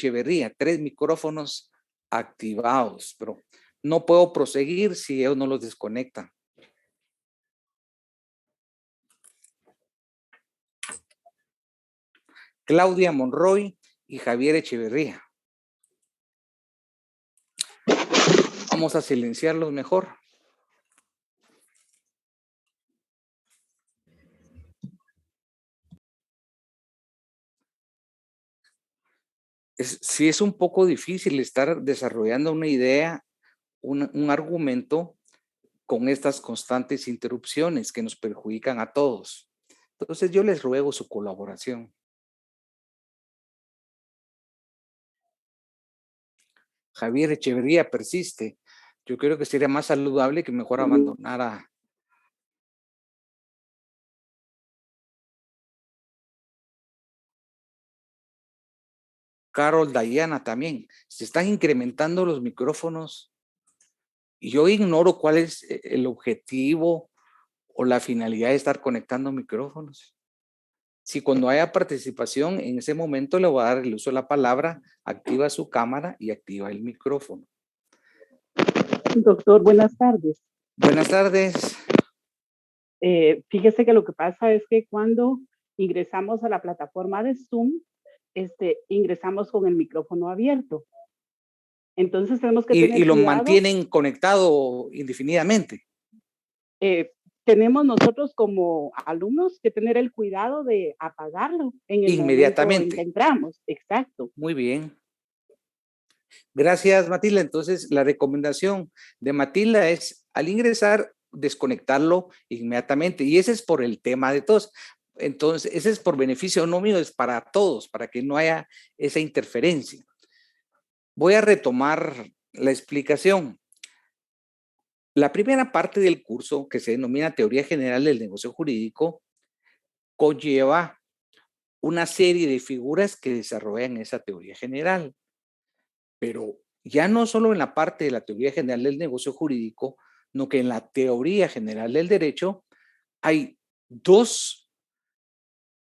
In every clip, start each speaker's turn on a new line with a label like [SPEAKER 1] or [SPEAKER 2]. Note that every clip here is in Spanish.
[SPEAKER 1] Echeverría, 3 micrófonos activados, pero no puedo proseguir si ellos no los desconectan. Claudia Monroy y Javier Echeverría. Vamos a silenciarlos mejor. Sí es un poco difícil estar desarrollando una idea, un argumento con estas constantes interrupciones que nos perjudican a todos. Entonces yo les ruego su colaboración. Javier Echeverría persiste. Yo creo que sería más saludable que mejor abandonara. Carol Dayana también. Se están incrementando los micrófonos y yo ignoro cuál es el objetivo o la finalidad de estar conectando micrófonos. Si cuando haya participación, en ese momento le voy a dar el uso de la palabra, activa su cámara y activa el micrófono.
[SPEAKER 2] Doctor, buenas tardes.
[SPEAKER 1] Buenas tardes.
[SPEAKER 2] Fíjese que lo que pasa es que cuando ingresamos a la plataforma de Zoom, ingresamos con el micrófono abierto. Entonces tenemos que tener
[SPEAKER 1] y lo
[SPEAKER 2] cuidado.
[SPEAKER 1] Mantienen conectado indefinidamente.
[SPEAKER 2] Tenemos nosotros como alumnos que tener el cuidado de apagarlo en el
[SPEAKER 1] inmediatamente
[SPEAKER 2] momento en que entramos. Exacto.
[SPEAKER 1] Muy bien. Gracias, Matilda. Entonces, la recomendación de Matilda es, al ingresar, desconectarlo inmediatamente. Y ese es por el tema de todos. Entonces, ese es por beneficio no mío, es para todos, para que no haya esa interferencia. Voy a retomar la explicación. La primera parte del curso, que se denomina Teoría General del Negocio Jurídico, conlleva una serie de figuras que desarrollan esa teoría general. Pero ya no solo en la parte de la teoría general del negocio jurídico, sino que en la teoría general del derecho hay 2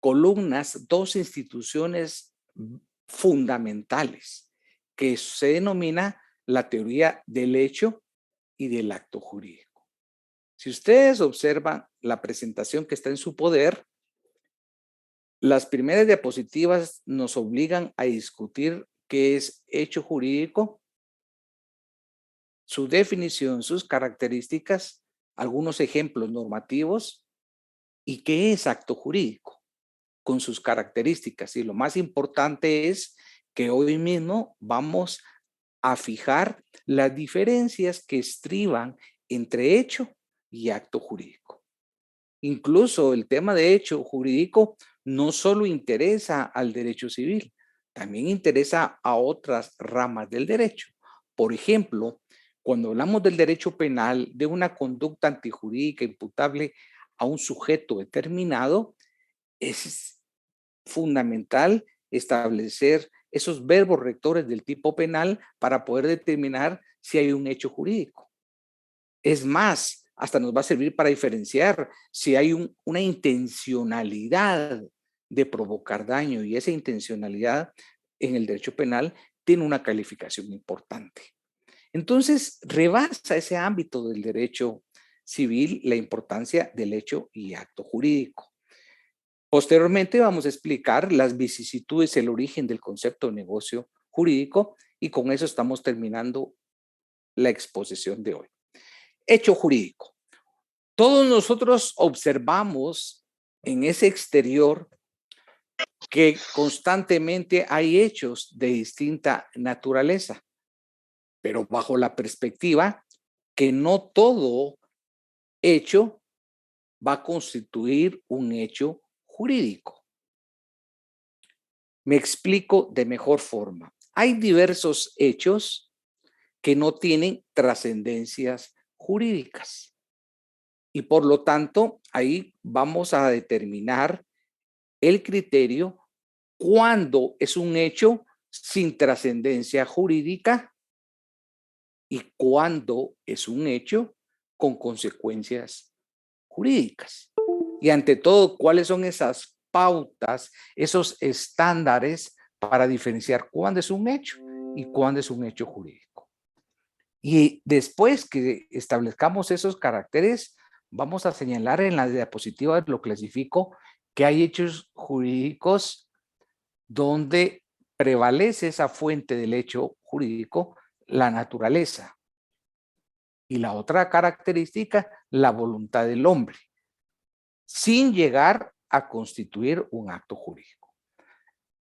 [SPEAKER 1] columnas, 2 instituciones fundamentales que se denomina la teoría del hecho y del acto jurídico. Si ustedes observan la presentación que está en su poder, las primeras diapositivas nos obligan a discutir qué es hecho jurídico, su definición, sus características, algunos ejemplos normativos y qué es acto jurídico con sus características. Y lo más importante es que hoy mismo vamos a fijar las diferencias que estriban entre hecho y acto jurídico. Incluso el tema de hecho jurídico no solo interesa al derecho civil, también interesa a otras ramas del derecho. Por ejemplo, cuando hablamos del derecho penal, de una conducta antijurídica imputable a un sujeto determinado, es fundamental establecer esos verbos rectores del tipo penal para poder determinar si hay un hecho jurídico. Es más, hasta nos va a servir para diferenciar si hay una intencionalidad de provocar daño, y esa intencionalidad en el derecho penal tiene una calificación importante. Entonces, rebasa ese ámbito del derecho civil la importancia del hecho y acto jurídico. Posteriormente vamos a explicar las vicisitudes, el origen del concepto de negocio jurídico, y con eso estamos terminando la exposición de hoy. Hecho jurídico. Todos nosotros observamos en ese exterior que constantemente hay hechos de distinta naturaleza, pero bajo la perspectiva que no todo hecho va a constituir un hecho jurídico. Me explico de mejor forma. Hay diversos hechos que no tienen trascendencias jurídicas y por lo tanto ahí vamos a determinar el criterio cuando es un hecho sin trascendencia jurídica y cuando es un hecho con consecuencias jurídicas. Y ante todo, ¿cuáles son esas pautas, esos estándares para diferenciar cuándo es un hecho y cuándo es un hecho jurídico. Y después que establezcamos esos caracteres, vamos a señalar en la diapositiva, lo clasifico, que hay hechos jurídicos donde prevalece esa fuente del hecho jurídico, la naturaleza. Y la otra característica, la voluntad del hombre, sin llegar a constituir un acto jurídico.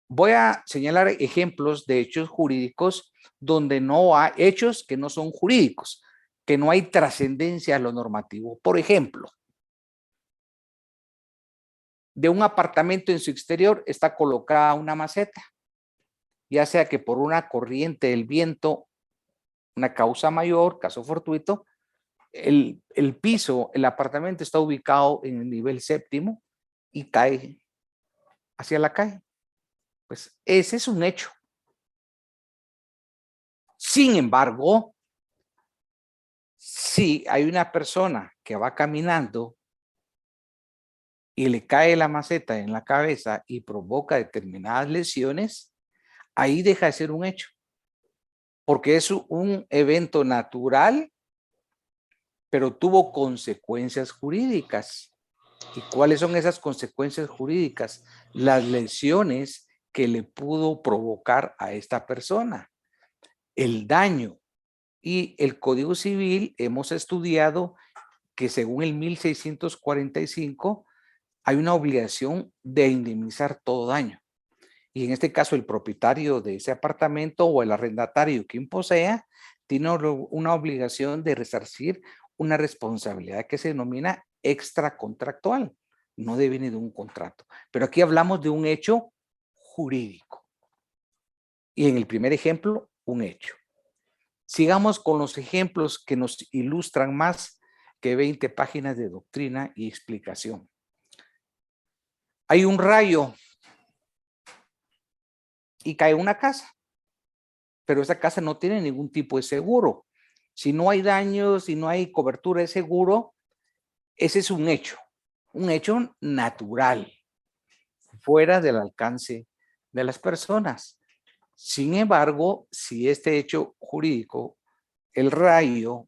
[SPEAKER 1] Voy a señalar ejemplos de hechos jurídicos donde no hay hechos que no son jurídicos, que no hay trascendencia a lo normativo. Por ejemplo, de un apartamento en su exterior está colocada una maceta, ya sea que por una corriente del viento, una causa mayor, caso fortuito, el piso, el apartamento está ubicado en el nivel 7º y cae hacia la calle. Pues ese es un hecho. Sin embargo, si hay una persona que va caminando y le cae la maceta en la cabeza y provoca determinadas lesiones, ahí deja de ser un hecho, porque es un evento natural, pero tuvo consecuencias jurídicas. ¿Y cuáles son esas consecuencias jurídicas? Las lesiones que le pudo provocar a esta persona, el daño. Y el Código Civil hemos estudiado que según el 1645 hay una obligación de indemnizar todo daño. Y en este caso el propietario de ese apartamento o el arrendatario quien posea tiene una obligación de resarcir una responsabilidad que se denomina extracontractual. No deviene de un contrato. Pero aquí hablamos de un hecho jurídico. Y en el primer ejemplo, un hecho. Sigamos con los ejemplos que nos ilustran más que 20 páginas de doctrina y explicación. Hay un rayo y cae una casa, pero esa casa no tiene ningún tipo de seguro. Si no hay daños, si no hay cobertura de seguro, ese es un hecho natural, fuera del alcance de las personas. Sin embargo, si este hecho jurídico, el rayo,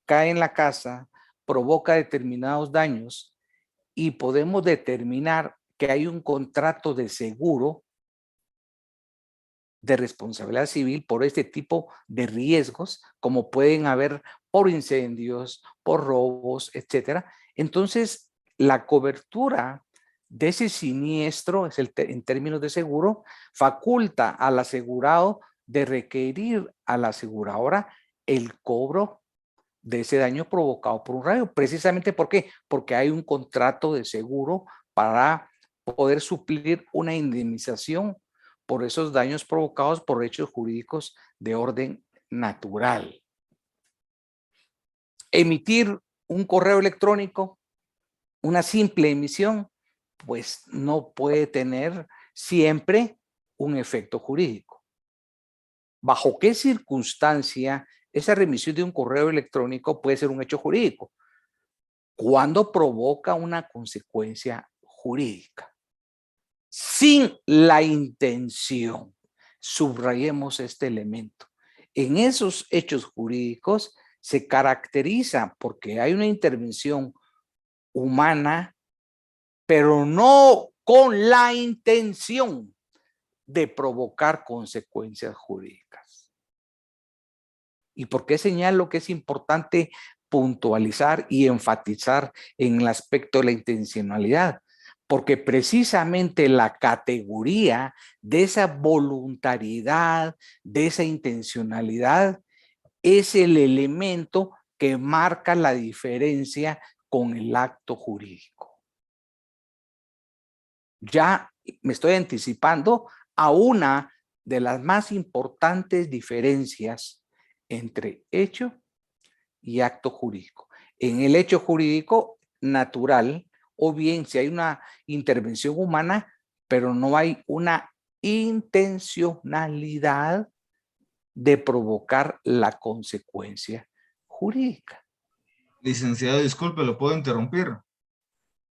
[SPEAKER 1] cae en la casa, provoca determinados daños y podemos determinar que hay un contrato de seguro de responsabilidad civil por este tipo de riesgos, como pueden haber por incendios, por robos, etcétera. Entonces, la cobertura de ese siniestro, en términos de seguro, faculta al asegurado de requerir a la aseguradora el cobro de ese daño provocado por un rayo. Precisamente, ¿por qué? Porque hay un contrato de seguro para poder suplir una indemnización por esos daños provocados por hechos jurídicos de orden natural. Emitir un correo electrónico, una simple emisión, pues no puede tener siempre un efecto jurídico. ¿Bajo qué circunstancia esa remisión de un correo electrónico puede ser un hecho jurídico? Cuando provoca una consecuencia jurídica. Sin la intención. Subrayemos este elemento. En esos hechos jurídicos se caracteriza porque hay una intervención humana, pero no con la intención de provocar consecuencias jurídicas. ¿Y por qué señalo que es importante puntualizar y enfatizar en el aspecto de la intencionalidad? Porque precisamente la categoría de esa voluntariedad, de esa intencionalidad, es el elemento que marca la diferencia con el acto jurídico. Ya me estoy anticipando a una de las más importantes diferencias entre hecho y acto jurídico. En el hecho jurídico natural, o bien si hay una intervención humana, pero no hay una intencionalidad de provocar la consecuencia jurídica.
[SPEAKER 3] Licenciado, disculpe, ¿lo puedo interrumpir?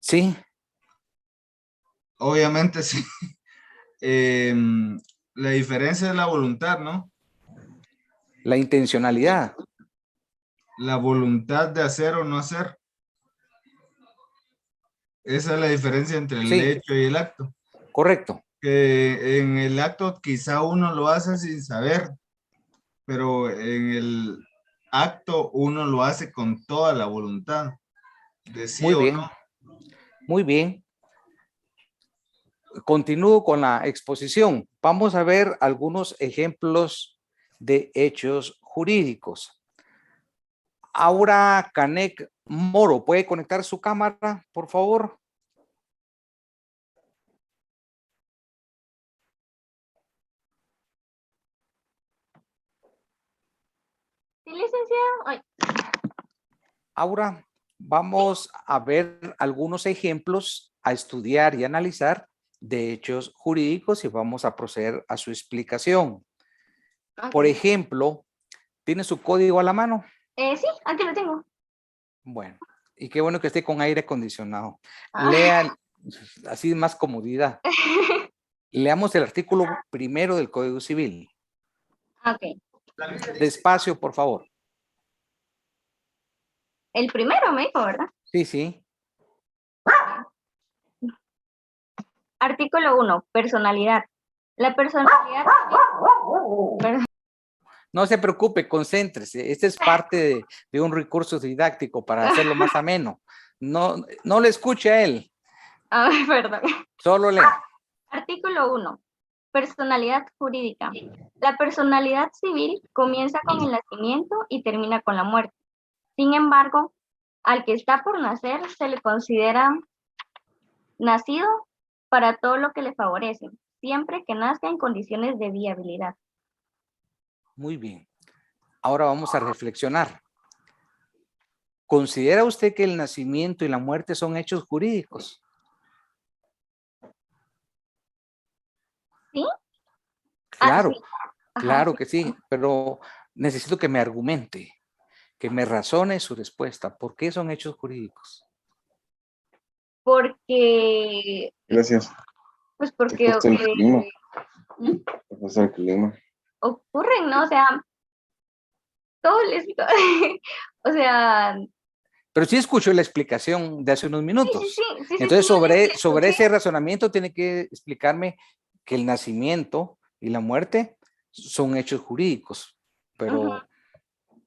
[SPEAKER 1] Sí.
[SPEAKER 3] Obviamente sí. La diferencia es la voluntad, ¿no?
[SPEAKER 1] La intencionalidad.
[SPEAKER 3] La voluntad de hacer o no hacer. Esa es la diferencia entre el
[SPEAKER 1] Sí,
[SPEAKER 3] hecho y el acto.
[SPEAKER 1] correcto.
[SPEAKER 3] Que en el acto quizá uno lo hace sin saber, pero en el acto uno lo hace con toda la voluntad de sí
[SPEAKER 1] Muy
[SPEAKER 3] o
[SPEAKER 1] bien,
[SPEAKER 3] no.
[SPEAKER 1] muy bien. Continúo con la exposición. Vamos a ver algunos ejemplos de hechos jurídicos. Aura Canek Moro, ¿puede conectar su cámara, por favor?
[SPEAKER 4] Sí, licenciado. Ay,
[SPEAKER 1] Aura, vamos a ver algunos ejemplos a estudiar y analizar de hechos jurídicos y vamos a proceder a su explicación. Por
[SPEAKER 4] ok.
[SPEAKER 1] ejemplo, ¿tiene su código a la mano?
[SPEAKER 4] Sí, aquí lo tengo.
[SPEAKER 1] Bueno, y qué bueno que esté con aire acondicionado.
[SPEAKER 4] Ah,
[SPEAKER 1] Lea así más comodidad. Leamos el artículo primero del Código Civil.
[SPEAKER 4] ok.
[SPEAKER 1] Despacio, por favor.
[SPEAKER 4] El primero me dijo, ¿verdad?
[SPEAKER 1] Sí, sí.
[SPEAKER 4] Artículo 1. Personalidad. La personalidad. Perdón.
[SPEAKER 1] No se preocupe, concéntrese. Este es parte de un recurso didáctico para hacerlo más ameno. No, no le escuche a él,
[SPEAKER 4] Perdón.
[SPEAKER 1] solo lea.
[SPEAKER 4] Artículo 1. Personalidad jurídica. La personalidad civil comienza con el nacimiento y termina con la muerte. Sin embargo, al que está por nacer se le considera nacido para todo lo que le favorece, siempre que nazca en condiciones de viabilidad.
[SPEAKER 1] Muy bien. Ahora vamos a reflexionar. ¿Considera usted que el nacimiento y la muerte son hechos jurídicos?
[SPEAKER 4] ¿Sí?
[SPEAKER 1] Claro,
[SPEAKER 4] Sí. Ajá,
[SPEAKER 1] claro
[SPEAKER 4] sí.
[SPEAKER 1] que sí, pero necesito que me argumente, que me razone su respuesta. ¿Por qué son hechos jurídicos?
[SPEAKER 4] Porque,
[SPEAKER 5] Gracias.
[SPEAKER 4] pues
[SPEAKER 5] Te
[SPEAKER 4] porque
[SPEAKER 5] gusta el clima.
[SPEAKER 4] ¿Mm?
[SPEAKER 5] Te gusta el clima.
[SPEAKER 4] ocurren, ¿no? O sea, todo les... o sea,
[SPEAKER 1] Pero sí escuchó la explicación de hace unos minutos.
[SPEAKER 4] sí,
[SPEAKER 1] Entonces,
[SPEAKER 4] la
[SPEAKER 1] sobre
[SPEAKER 4] escuché.
[SPEAKER 1] ese razonamiento tiene que explicarme que el nacimiento y la muerte son hechos jurídicos. Pero,
[SPEAKER 4] Ujú.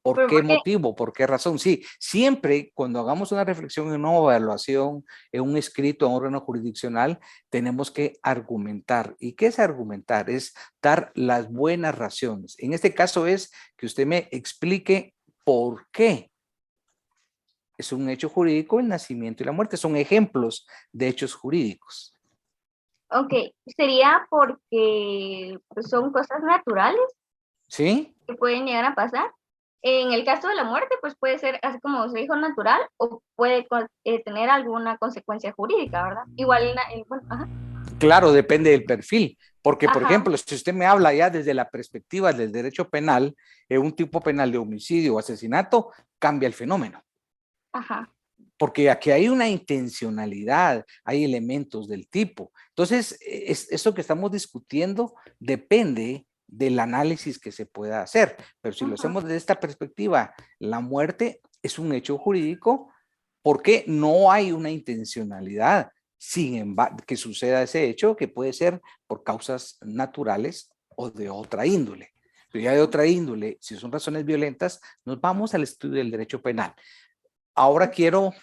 [SPEAKER 1] ¿por
[SPEAKER 4] Pero
[SPEAKER 1] qué
[SPEAKER 4] porque,
[SPEAKER 1] motivo? ¿Por qué razón? Sí, siempre cuando hagamos una reflexión en una evaluación, en un escrito, en un órgano jurisdiccional, tenemos que argumentar. ¿Y qué es argumentar? Es dar las buenas razones. En este caso es que usted me explique por qué es un hecho jurídico el nacimiento y la muerte. Son ejemplos de hechos jurídicos.
[SPEAKER 4] ok, sería porque pues, son cosas naturales
[SPEAKER 1] ¿Sí?
[SPEAKER 4] que pueden llegar a pasar. En el caso de la muerte, pues puede ser así como se dijo natural o puede tener alguna consecuencia jurídica, ¿verdad? Igual, bueno, ajá.
[SPEAKER 1] Claro, depende del perfil. Porque, por
[SPEAKER 4] Ajá,
[SPEAKER 1] ejemplo, si usted me habla ya desde la perspectiva del derecho penal, un tipo penal de homicidio o asesinato, cambia el fenómeno.
[SPEAKER 4] ajá.
[SPEAKER 1] Porque aquí hay una intencionalidad, hay elementos del tipo. Entonces, eso que estamos discutiendo depende del análisis que se pueda hacer. Pero si lo hacemos desde esta perspectiva, la muerte es un hecho jurídico porque no hay una intencionalidad, sin embargo, que suceda ese hecho que puede ser por causas naturales o de otra índole. Pero ya de otra índole, si son razones violentas, nos vamos al estudio del derecho penal. Ahora quiero,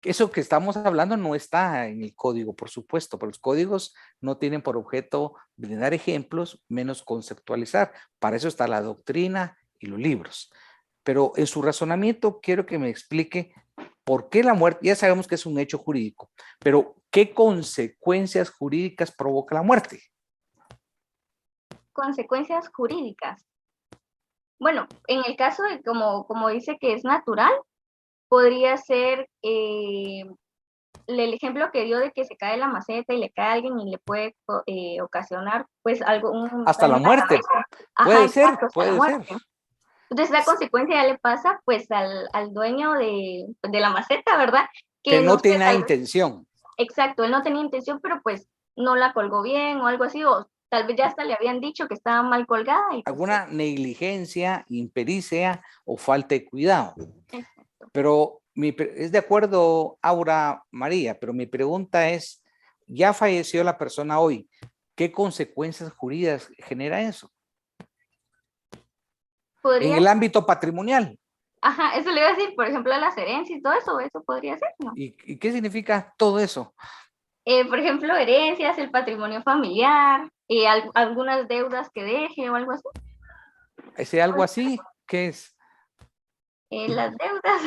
[SPEAKER 1] eso que estamos hablando no está en el código, por supuesto, pero los códigos no tienen por objeto brindar ejemplos, menos conceptualizar. Para eso está la doctrina y los libros. Pero en su razonamiento quiero que me explique por qué la muerte, ya sabemos que es un hecho jurídico, pero ¿qué consecuencias jurídicas provoca la muerte?
[SPEAKER 4] Consecuencias jurídicas. Bueno, en el caso de como dice que es natural, podría ser el ejemplo que dio de que se cae la maceta y le cae a alguien y le puede ocasionar pues algo, un
[SPEAKER 1] Hasta
[SPEAKER 4] daño
[SPEAKER 1] la
[SPEAKER 4] en la
[SPEAKER 1] muerte,
[SPEAKER 4] cabeza. Ajá,
[SPEAKER 1] puede ser,
[SPEAKER 4] exacto, hasta la
[SPEAKER 1] puede ser.
[SPEAKER 4] muerte. Entonces la consecuencia ya le pasa pues al dueño de la maceta, ¿verdad?
[SPEAKER 1] Que
[SPEAKER 4] Que no
[SPEAKER 1] no
[SPEAKER 4] sé,
[SPEAKER 1] tiene
[SPEAKER 4] tal vez,
[SPEAKER 1] intención.
[SPEAKER 4] exacto, él no tenía intención, pero pues no la colgó bien o algo así, o Tal vez ya hasta le habían dicho que estaba mal colgada. Y pues,
[SPEAKER 1] Alguna negligencia, impericia o falta de cuidado.
[SPEAKER 4] exacto.
[SPEAKER 1] Pero es de acuerdo, Aura María, pero mi pregunta es, ya falleció la persona hoy, ¿qué consecuencias jurídicas genera eso? En
[SPEAKER 4] Podría,
[SPEAKER 1] el ámbito patrimonial.
[SPEAKER 4] ajá, eso le iba a decir, por ejemplo, las herencias y todo eso podría ser, ¿no?
[SPEAKER 1] ¿Y qué significa todo eso?
[SPEAKER 4] Por ejemplo, herencias, el patrimonio familiar, algunas deudas que deje o algo así.
[SPEAKER 1] ¿Es algo así? ¿Qué es?
[SPEAKER 4] Las deudas.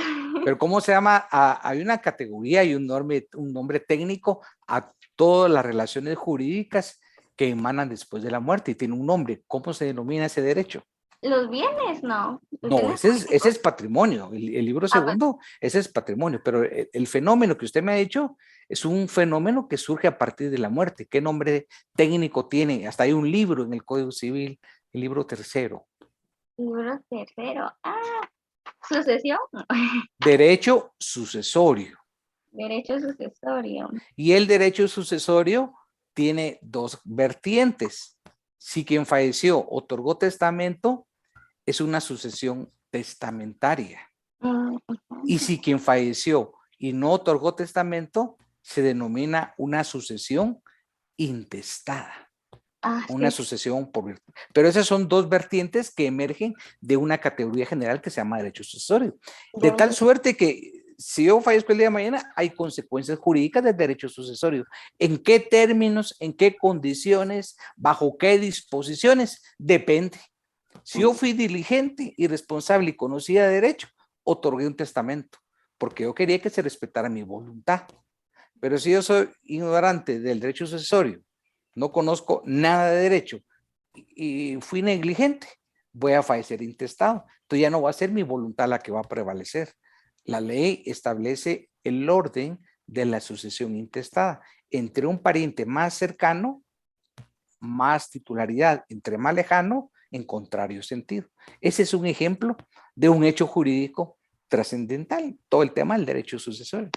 [SPEAKER 1] Pero ¿cómo se llama? Hay una categoría y un nombre técnico a todas las relaciones jurídicas que emanan después de la muerte y tiene un nombre. ¿Cómo se denomina ese derecho?
[SPEAKER 4] Los bienes, no. Los
[SPEAKER 1] No,
[SPEAKER 4] bienes
[SPEAKER 1] ese es patrimonio. El libro
[SPEAKER 4] Ah, bueno.
[SPEAKER 1] segundo, ese es patrimonio. Pero el fenómeno que usted me ha dicho es un fenómeno que surge a partir de la muerte. ¿Qué nombre técnico tiene? Hasta hay un libro en el Código Civil, el libro tercero.
[SPEAKER 4] Libro tercero. Sucesión.
[SPEAKER 1] Derecho sucesorio.
[SPEAKER 4] Derecho sucesorio.
[SPEAKER 1] Y el derecho sucesorio tiene dos vertientes. Si quien falleció otorgó testamento, es una sucesión testamentaria. Y si quien falleció y no otorgó testamento, se denomina una sucesión intestada. Una
[SPEAKER 4] Sí.
[SPEAKER 1] sucesión por virtud. Pero esas son dos vertientes que emergen de una categoría general que se llama derecho sucesorio. De tal suerte que si yo fallezco el día de mañana, hay consecuencias jurídicas del derecho sucesorio. ¿En qué términos, en qué condiciones, bajo qué disposiciones? Depende. Si yo fui diligente y responsable y conocía de derecho, otorgué un testamento, porque yo quería que se respetara mi voluntad. Pero si yo soy ignorante del derecho sucesorio, no conozco nada de derecho y fui negligente, voy a fallecer intestado. Entonces ya no va a ser mi voluntad la que va a prevalecer. La ley establece el orden de la sucesión intestada. Entre un pariente más cercano, más titularidad. Entre más lejano, en contrario sentido. Ese es un ejemplo de un hecho jurídico trascendental, todo el tema del derecho sucesorio.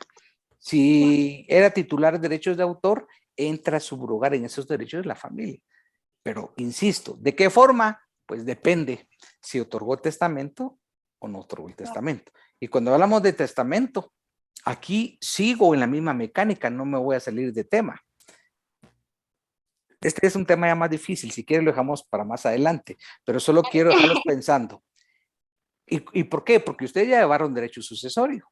[SPEAKER 1] Si era titular de derechos de autor, entra a subrogar en esos derechos de la familia. Pero, insisto, ¿de qué forma? Pues depende si otorgó testamento o no otorgó el testamento. Y cuando hablamos de testamento, aquí sigo en la misma mecánica, no me voy a salir de tema. Este es un tema ya más difícil, si quiere lo dejamos para más adelante, pero solo quiero dejarlos pensando. ¿Y por qué? Porque ustedes ya llevaron derecho sucesorio.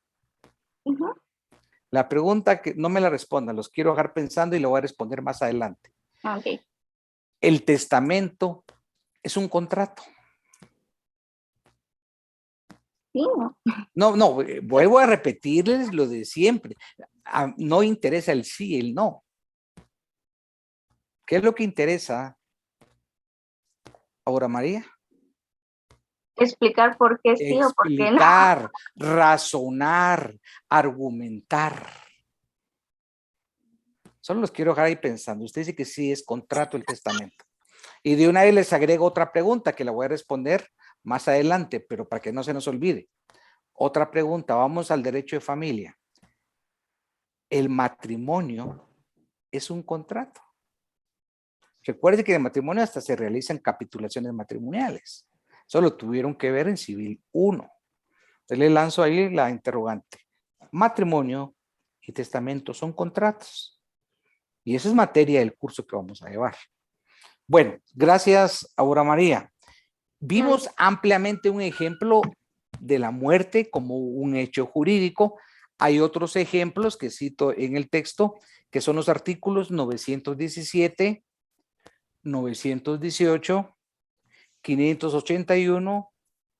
[SPEAKER 1] La pregunta que no me la respondan, los quiero dejar pensando y lo voy a responder más adelante.
[SPEAKER 4] Okay.
[SPEAKER 1] El testamento es un contrato.
[SPEAKER 4] Sí,
[SPEAKER 1] No, vuelvo a repetirles lo de siempre. No interesa el sí y el no. ¿Qué es lo que interesa, Aura María?
[SPEAKER 4] Explicar por qué sí o por qué no.
[SPEAKER 1] Explicar, razonar, argumentar. Solo los quiero dejar ahí pensando. Usted dice que sí es contrato el testamento. Y de una vez les agrego otra pregunta que la voy a responder más adelante, pero para que no se nos olvide. Otra pregunta, vamos al derecho de familia. El matrimonio es un contrato. Recuerde que en el matrimonio hasta se realizan capitulaciones matrimoniales. Solo tuvieron que ver en civil 1. Entonces le lanzo ahí la interrogante. Matrimonio y testamento son contratos. Y eso es materia del curso que vamos a llevar. Bueno, gracias, Aura María. Vimos ampliamente un ejemplo de la muerte como un hecho jurídico. Hay otros ejemplos que cito en el texto, que son los artículos 917, 918, 581,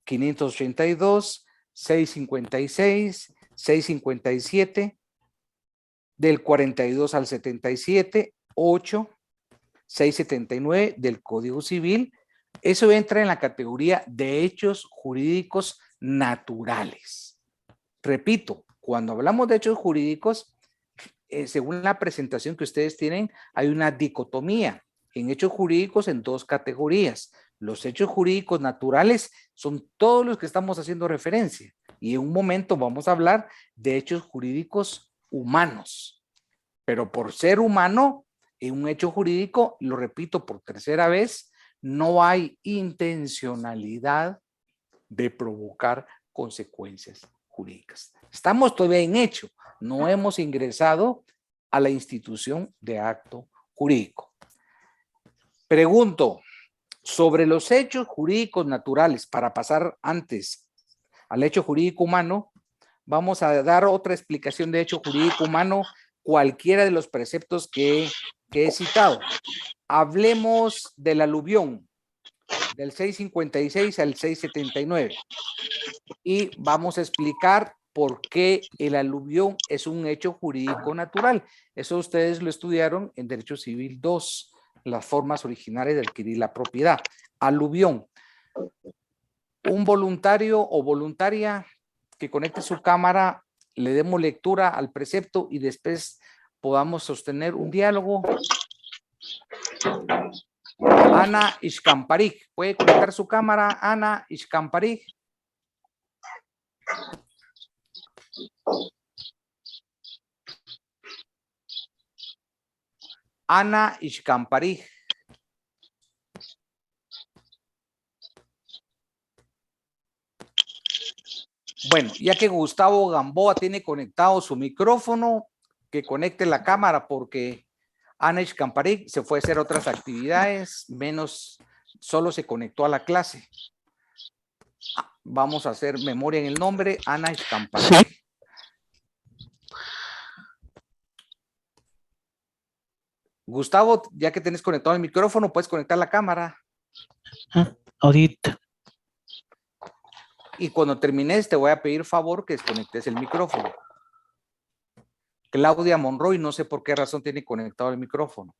[SPEAKER 1] 582, 656, 657, del 42 al 77, 8, 679 del Código Civil. Eso entra en la categoría de hechos jurídicos naturales. Repito, cuando hablamos de hechos jurídicos, según la presentación que ustedes tienen, hay una dicotomía en hechos jurídicos en dos categorías. Los hechos jurídicos naturales son todos los que estamos haciendo referencia. Y en un momento vamos a hablar de hechos jurídicos humanos. Pero por ser humano, En un hecho jurídico, lo repito por tercera vez, no hay intencionalidad de provocar consecuencias jurídicas. Estamos todavía en hecho, no hemos ingresado a la institución de acto jurídico. Pregunto, sobre los hechos jurídicos naturales, para pasar antes al hecho jurídico humano, vamos a dar otra explicación de hecho jurídico humano, cualquiera de los preceptos que he citado. Hablemos del aluvión, del 656 al 679. Y vamos a explicar por qué el aluvión es un hecho jurídico natural. Eso ustedes lo estudiaron en Derecho Civil 2, las formas originales de adquirir la propiedad. Aluvión. Un voluntario o voluntaria que conecte su cámara, le demos lectura al precepto y después podamos sostener un diálogo. Ana Ishkamparik, ¿puede conectar su cámara? Ana Ishkamparik. Ana Ishkamparik. Bueno, ya que Gustavo Gamboa tiene conectado su micrófono, que conecte la cámara porque Ana Ishkamparik se fue a hacer otras actividades, solo se conectó a la clase. Vamos a hacer memoria en el nombre, Ana Ishkamparik. Sí. Gustavo, ya que tienes conectado el micrófono, puedes conectar la cámara.
[SPEAKER 5] Ahorita.
[SPEAKER 1] Y cuando termines, te voy a pedir favor que desconectes el micrófono. Claudia Monroy, no sé por qué razón tiene conectado el micrófono.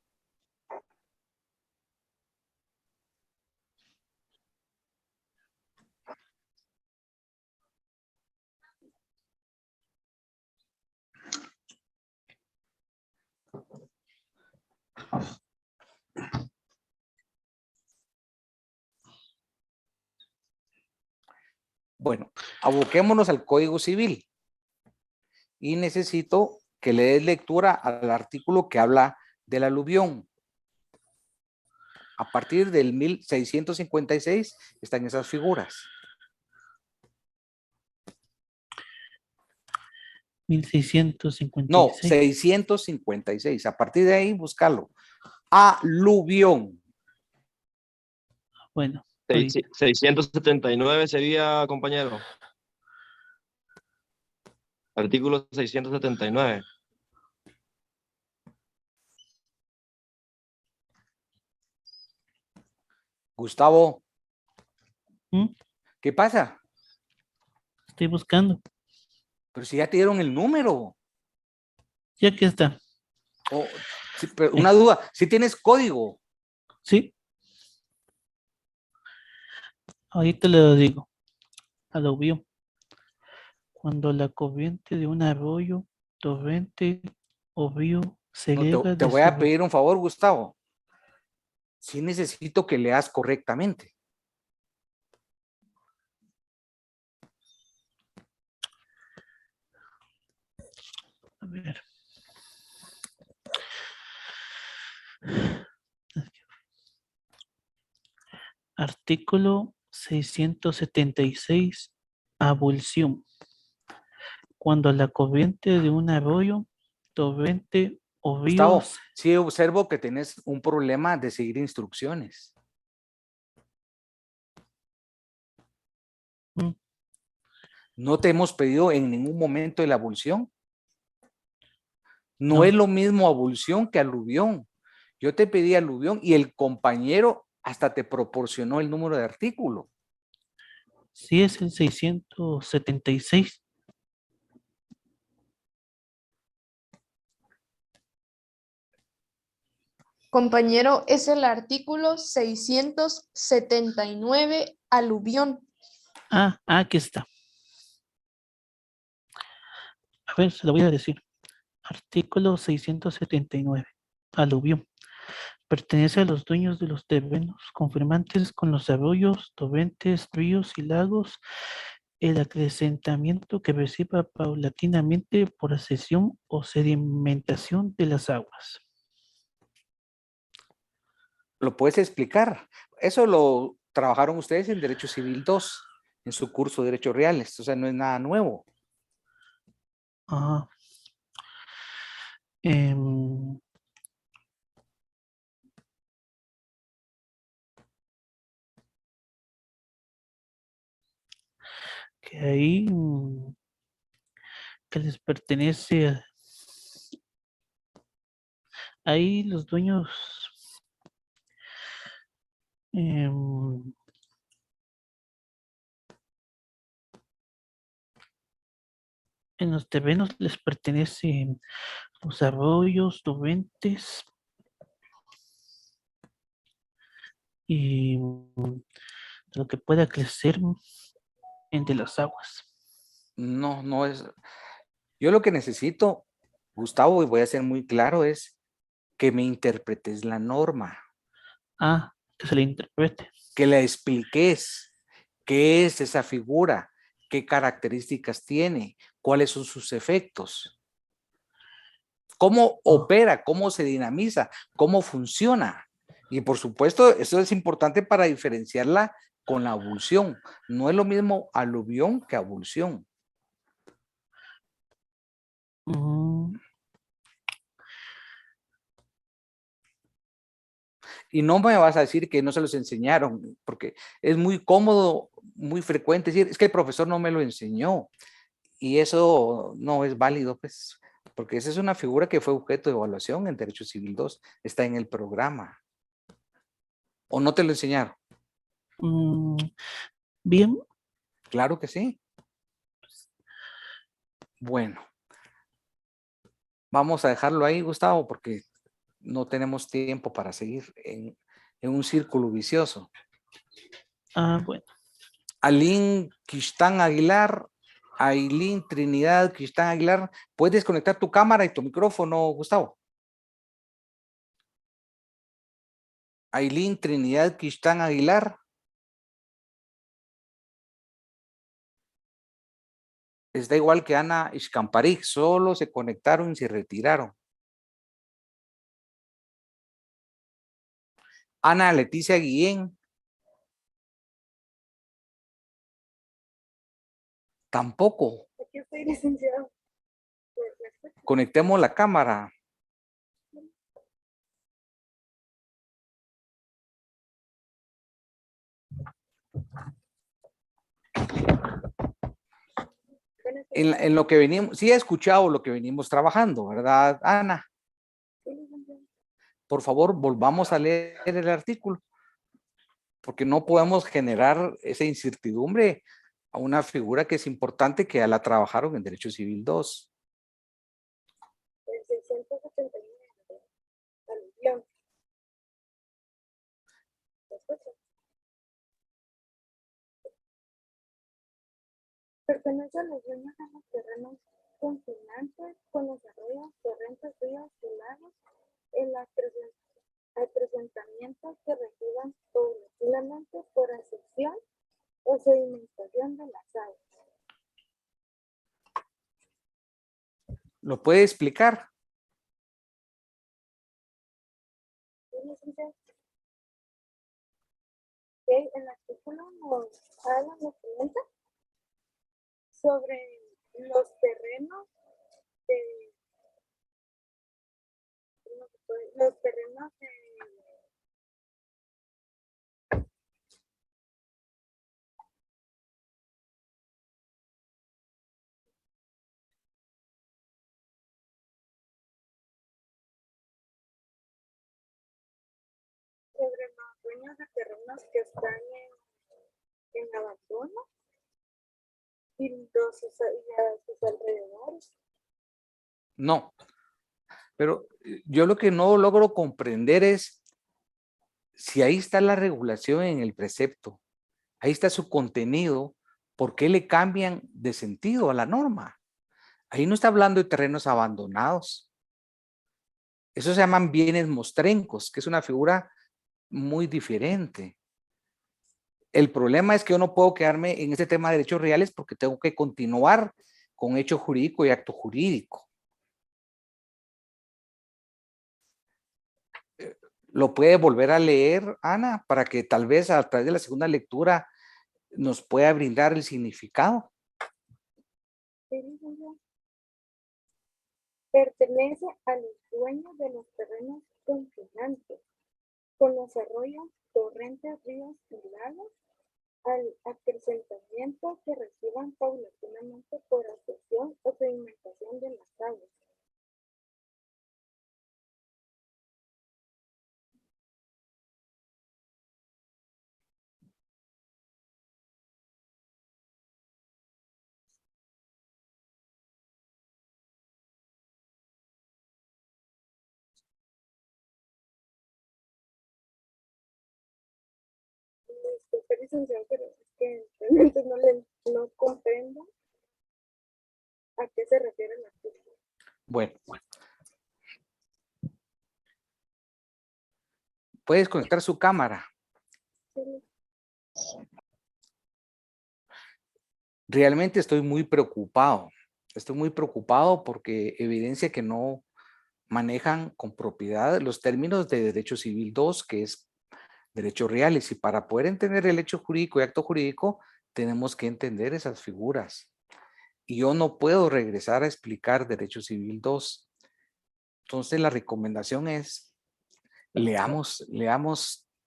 [SPEAKER 1] Bueno, aboquémonos al Código Civil y necesito que le des lectura al artículo que habla del aluvión. A partir del 1656 están esas figuras.
[SPEAKER 5] 1656.
[SPEAKER 1] No, 656. A partir de ahí, búscalo. Aluvión.
[SPEAKER 5] Bueno.
[SPEAKER 6] 679 sería, compañero. Artículo 679.
[SPEAKER 1] Gustavo.
[SPEAKER 5] ¿Mm?
[SPEAKER 1] ¿Qué pasa?
[SPEAKER 5] Estoy buscando.
[SPEAKER 1] Pero si ya te dieron el número.
[SPEAKER 5] Ya que está.
[SPEAKER 1] Oh, sí, pero una duda. ¿Sí tienes código?
[SPEAKER 5] Sí. Ahorita le digo. Aluvión. Cuando la corriente de un arroyo, torrente o río se eleva.
[SPEAKER 1] No, te voy a pedir un favor, Gustavo. Sí necesito que leas correctamente.
[SPEAKER 5] A ver. Artículo 676. Abulsión. Cuando la corriente de un arroyo, torrente o río...
[SPEAKER 1] Gustavo, sí observo que tenés un problema de seguir instrucciones. No te hemos pedido en ningún momento la abulsión. No es lo mismo abulsión que aluvión. Yo te pedí aluvión y el compañero hasta te proporcionó el número de artículo.
[SPEAKER 5] Sí, es el 676.
[SPEAKER 7] Compañero, es el artículo 679, aluvión.
[SPEAKER 5] Aquí está. A ver, se lo voy a decir. Artículo 679, aluvión. Pertenece a los dueños de los terrenos confirmantes con los arroyos, torrentes, ríos y lagos, el acrecentamiento que reciba paulatinamente por asesión o sedimentación de las aguas.
[SPEAKER 1] ¿Lo puedes explicar? Eso lo trabajaron ustedes en Derecho Civil 2, en su curso de Derechos Reales, o sea, no es nada nuevo.
[SPEAKER 5] Ah, em, que ahí que les pertenece ahí los dueños em, en los terrenos les pertenecen los arroyos, torrentes y lo que pueda crecer entre las aguas.
[SPEAKER 1] No, no es. Yo lo que necesito, Gustavo, y voy a ser muy claro, es que me interpretes la norma,
[SPEAKER 5] Ah, que se le interprete.
[SPEAKER 1] que la expliques qué es esa figura, qué características tiene, cuáles son sus efectos, cómo opera, cómo se dinamiza, cómo funciona. Y por supuesto, eso es importante para diferenciarla con la abulsión. No es lo mismo aluvión que abulsión.
[SPEAKER 5] Mm,
[SPEAKER 1] Y no me vas a decir que no se los enseñaron, porque es muy cómodo, muy frecuente decir, es que el profesor no me lo enseñó. Y eso no es válido, pues, porque esa es una figura que fue objeto de evaluación en Derecho Civil 2, está en el programa. ¿O no te lo enseñaron?
[SPEAKER 5] mm, bien,
[SPEAKER 1] Claro que sí. Bueno, vamos a dejarlo ahí, Gustavo, porque no tenemos tiempo para seguir en un círculo vicioso.
[SPEAKER 5] bueno.
[SPEAKER 1] Aline Quistán Aguilar, Ailín Trinidad Quistán Aguilar, ¿puedes conectar tu cámara y tu micrófono, Gustavo? Ailín Trinidad Quistán Aguilar. Está igual que Ana Iscamparic, solo se conectaron y se retiraron. Ana Leticia Guillén. Tampoco.
[SPEAKER 8] Aquí estoy, licenciado.
[SPEAKER 1] Conectemos la cámara. En lo que venimos, sí he escuchado lo que venimos trabajando, ¿verdad, Ana? Por favor, volvamos a leer el artículo, porque no podemos generar esa incertidumbre a una figura que es importante, que ya la trabajaron en Derecho Civil 2.
[SPEAKER 8] El 679, aluvión. ¿Me escucha? Pertenece a los dueños de los terrenos confinantes con los arroyos, torrentes, ríos y lagos en las acrecentamientos que reciban progresivamente por asección o sedimentación de las aguas.
[SPEAKER 1] ¿Lo puede explicar?
[SPEAKER 8] El artículo nos habla, nos comenta sobre los terrenos de sobre los dueños de terrenos que están en abandono y sus alrededores.
[SPEAKER 1] No, pero yo lo que no logro comprender es si ahí está la regulación en el precepto, ahí está su contenido, ¿por qué le cambian de sentido a la norma? Ahí no está hablando de terrenos abandonados. Eso se llaman bienes mostrencos, que es una figura muy diferente. El problema es que yo no puedo quedarme en este tema de derechos reales porque tengo que continuar con hecho jurídico y acto jurídico. ¿Lo puede volver a leer, Ana, para que tal vez a través de la segunda lectura nos pueda brindar el significado?
[SPEAKER 8] Sí, licenciado. Pertenece a los dueños de los terrenos confinantes, con los arroyos, torrentes, ríos y lagos, al acrecentamiento que reciban paulatinamente por asociación o sedimentación de las aguas. Disculpe, licenciado, pero es que realmente no comprendo a qué se refiere el artículo.
[SPEAKER 1] Bueno. ¿Puedes conectar su cámara?
[SPEAKER 8] Sí,
[SPEAKER 1] Realmente estoy muy preocupado. Estoy muy preocupado porque evidencia que no manejan con propiedad los términos de Derecho Civil 2, que es derechos reales. Y para poder entender el hecho jurídico y acto jurídico, tenemos que entender esas figuras. Y yo no puedo regresar a explicar Derecho Civil 2. Entonces la recomendación es leamos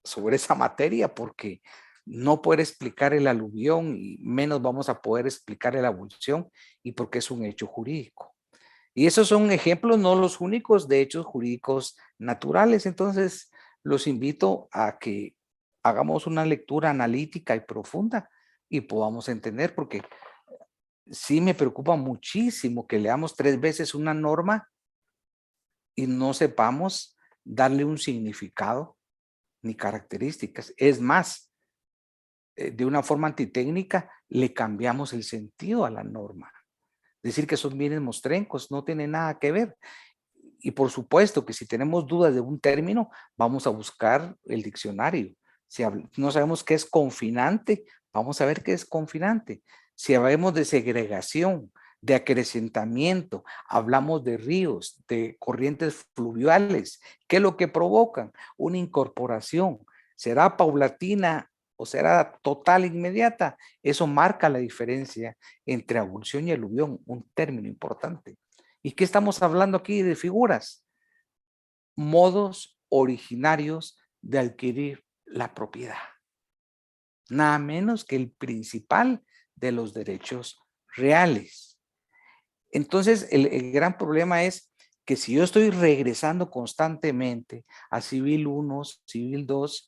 [SPEAKER 1] sobre esa materia, porque no poder explicar el aluvión y menos vamos a poder explicar la abulsión, y porque es un hecho jurídico. Y esos son ejemplos, no los únicos, de hechos jurídicos naturales. Entonces los invito a que hagamos una lectura analítica y profunda y podamos entender, porque sí me preocupa muchísimo que leamos 3 veces una norma y no sepamos darle un significado ni características. Es más, de una forma antitécnica, le cambiamos el sentido a la norma. Decir que son bienes mostrencos no tiene nada que ver. Y por supuesto que si tenemos dudas de un término, vamos a buscar el diccionario. Si no sabemos qué es confinante, vamos a ver qué es confinante. Si hablamos de segregación, de acrecentamiento, hablamos de ríos, de corrientes fluviales, ¿qué es lo que provocan? Una incorporación. ¿Será paulatina o será total inmediata? Eso marca la diferencia entre abulsión y aluvión, un término importante. ¿Y qué estamos hablando aquí de figuras? Modos originarios de adquirir la propiedad. Nada menos que el principal de los derechos reales. Entonces, el gran problema es que si yo estoy regresando constantemente a Civil 1, Civil 2,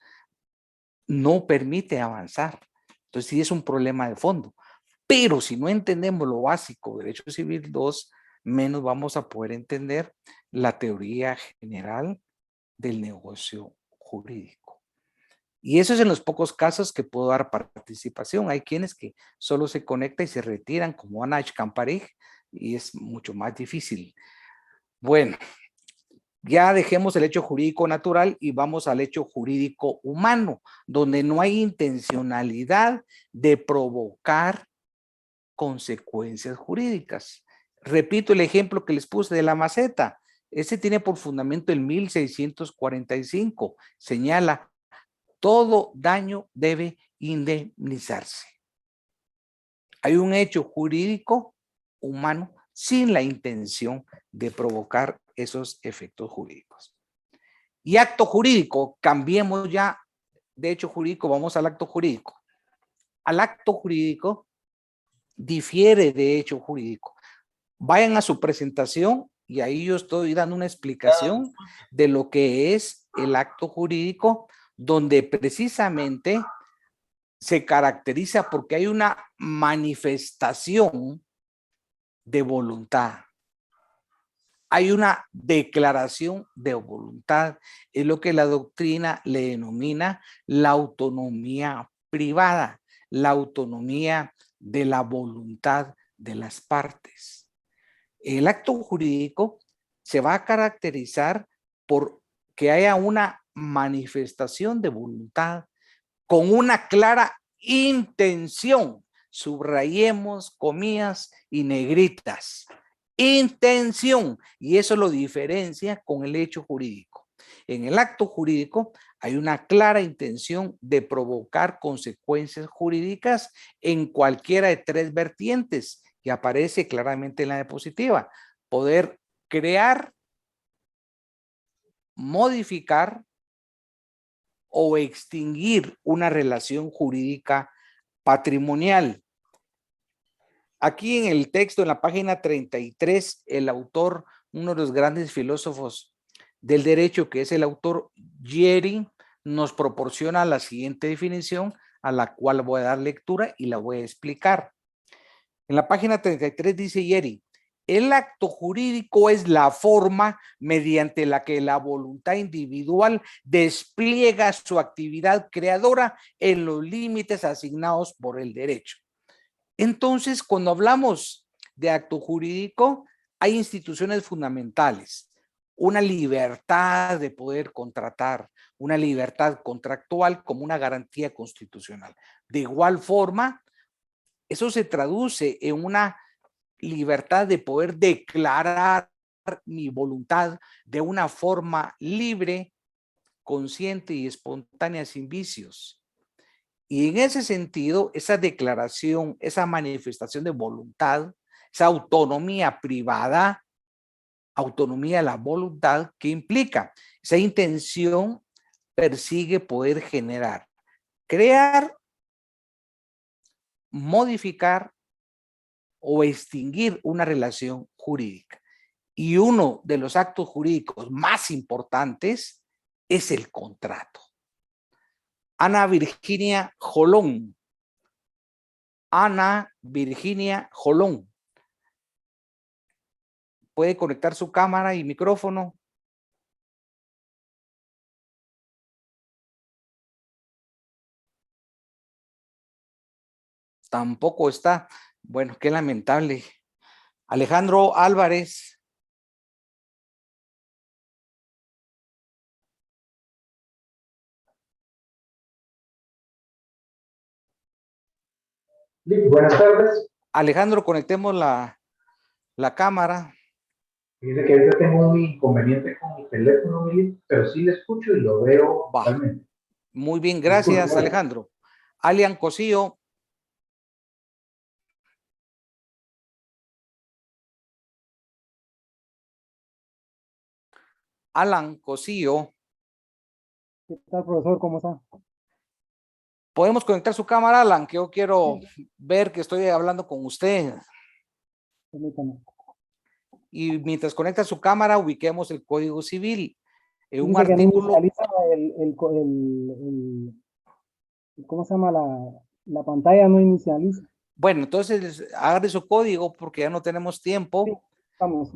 [SPEAKER 1] no permite avanzar. Entonces, sí es un problema de fondo. Pero si no entendemos lo básico de Derecho Civil 2, menos vamos a poder entender la teoría general del negocio jurídico. Y eso es en los pocos casos que puedo dar participación. Hay quienes que solo se conectan y se retiran, como Ana Camparij, y es mucho más difícil. Bueno, ya dejemos el hecho jurídico natural y vamos al hecho jurídico humano, donde no hay intencionalidad de provocar consecuencias jurídicas. Repito el ejemplo que les puse de la maceta. Ese tiene por fundamento el 1645. Señala, todo daño debe indemnizarse. Hay un hecho jurídico humano sin la intención de provocar esos efectos jurídicos. Y acto jurídico, cambiemos ya de hecho jurídico, vamos al acto jurídico. Al acto jurídico difiere de hecho jurídico. Vayan a su presentación y ahí yo estoy dando una explicación de lo que es el acto jurídico, donde precisamente se caracteriza porque hay una manifestación de voluntad. Hay una declaración de voluntad. Es lo que la doctrina le denomina la autonomía privada, la autonomía de la voluntad de las partes. El acto jurídico se va a caracterizar por que haya una manifestación de voluntad con una clara intención. Subrayemos comillas y negritas. Intención, y eso lo diferencia con el hecho jurídico. En el acto jurídico hay una clara intención de provocar consecuencias jurídicas en cualquiera de tres vertientes que aparece claramente en la diapositiva. Poder crear, modificar o extinguir una relación jurídica patrimonial. Aquí en el texto, en la página 33, el autor, uno de los grandes filósofos del derecho, que es el autor Yeri, nos proporciona la siguiente definición, a la cual voy a dar lectura y la voy a explicar. En la página 33 dice Yeri, el acto jurídico es la forma mediante la que la voluntad individual despliega su actividad creadora en los límites asignados por el derecho. Entonces, cuando hablamos de acto jurídico, hay instituciones fundamentales, una libertad de poder contratar, una libertad contractual como una garantía constitucional. De igual forma, eso se traduce en una libertad de poder declarar mi voluntad de una forma libre, consciente y espontánea, sin vicios. Y en ese sentido, esa declaración, esa manifestación de voluntad, esa autonomía privada, autonomía de la voluntad, ¿qué implica? Esa intención persigue poder generar, crear, modificar o extinguir una relación jurídica. Y uno de los actos jurídicos más importantes es el contrato. Ana Virginia Jolón. Ana Virginia Jolón. ¿Puede conectar su cámara y micrófono? Tampoco está. Bueno, qué lamentable. Alejandro Álvarez.
[SPEAKER 9] Buenas tardes.
[SPEAKER 1] Alejandro, conectemos la cámara.
[SPEAKER 9] Dice que ahorita tengo un inconveniente con mi teléfono, Mili, pero sí le escucho y lo veo
[SPEAKER 1] Va.
[SPEAKER 9] totalmente.
[SPEAKER 1] Muy bien, gracias,
[SPEAKER 9] Disculpe.
[SPEAKER 1] Alejandro. Alian Cosío. Alan Cosío.
[SPEAKER 10] ¿Qué tal, profesor? ¿Cómo está?
[SPEAKER 1] ¿Podemos conectar su cámara, Alan? Que yo quiero ver que estoy hablando con usted.
[SPEAKER 10] Permítame.
[SPEAKER 1] Y mientras conecta su cámara, ubiquemos el Código Civil. En un
[SPEAKER 10] Dice que no
[SPEAKER 1] artículo...
[SPEAKER 10] inicializa ¿cómo se llama? La pantalla no inicializa.
[SPEAKER 1] Bueno, entonces agarre su código porque ya no tenemos tiempo.
[SPEAKER 10] Sí, vamos.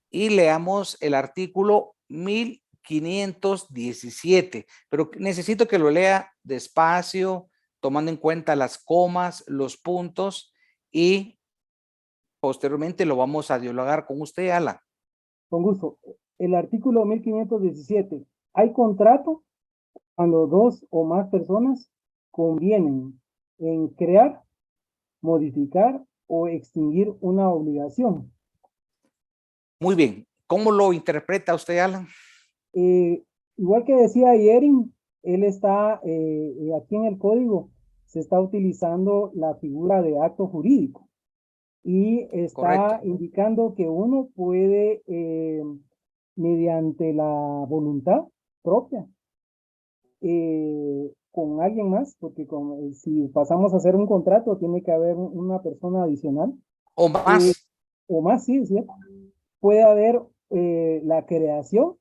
[SPEAKER 1] Y leamos el artículo 1517. Pero necesito que lo lea despacio, tomando en cuenta las comas, los puntos, y posteriormente lo vamos a dialogar con usted, Alan.
[SPEAKER 10] Con gusto. El artículo 1517. Hay contrato cuando dos o más personas convienen en crear, modificar o extinguir una obligación.
[SPEAKER 1] Muy bien. ¿Cómo lo interpreta usted, Alan?
[SPEAKER 10] Igual que decía Yerin, él está aquí en el código, se está utilizando la figura de acto jurídico y está
[SPEAKER 1] Correcto.
[SPEAKER 10] indicando que uno puede, mediante la voluntad propia, con alguien más, porque si pasamos a hacer un contrato, tiene que haber una persona adicional.
[SPEAKER 1] O más.
[SPEAKER 10] O más, sí, es cierto. Puede haber la creación,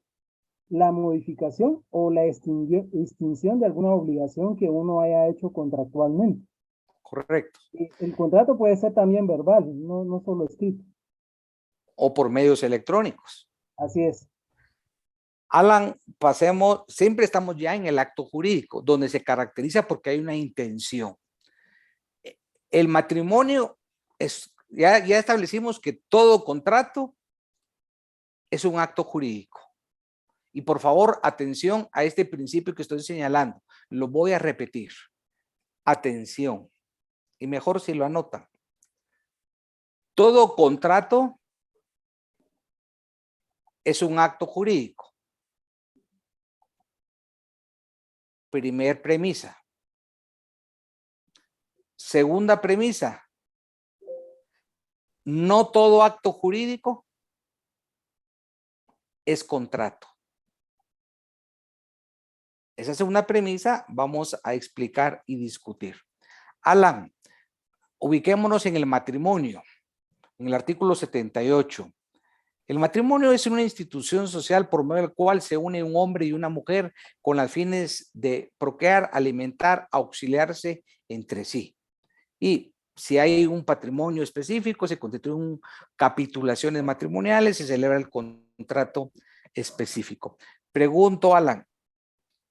[SPEAKER 10] la modificación o la extinción de alguna obligación que uno haya hecho contractualmente.
[SPEAKER 1] Correcto.
[SPEAKER 10] El contrato puede ser también verbal, no solo escrito.
[SPEAKER 1] O por medios electrónicos.
[SPEAKER 10] Así es.
[SPEAKER 1] Alan, pasemos, siempre estamos ya en el acto jurídico, donde se caracteriza porque hay una intención. El matrimonio, ya establecimos que todo contrato es un acto jurídico. Y por favor, atención a este principio que estoy señalando. Lo voy a repetir. Atención. Y mejor si lo anotan. Todo contrato es un acto jurídico. Primer premisa. Segunda premisa. No todo acto jurídico es contrato. Esa segunda premisa vamos a explicar y discutir. Alan, ubiquémonos en el matrimonio, en el artículo 78. El matrimonio es una institución social por medio del cual se une un hombre y una mujer con los fines de procrear, alimentar, auxiliarse entre sí. Y si hay un patrimonio específico, se constituyen capitulaciones matrimoniales, se celebra el contrato específico. Pregunto, Alan,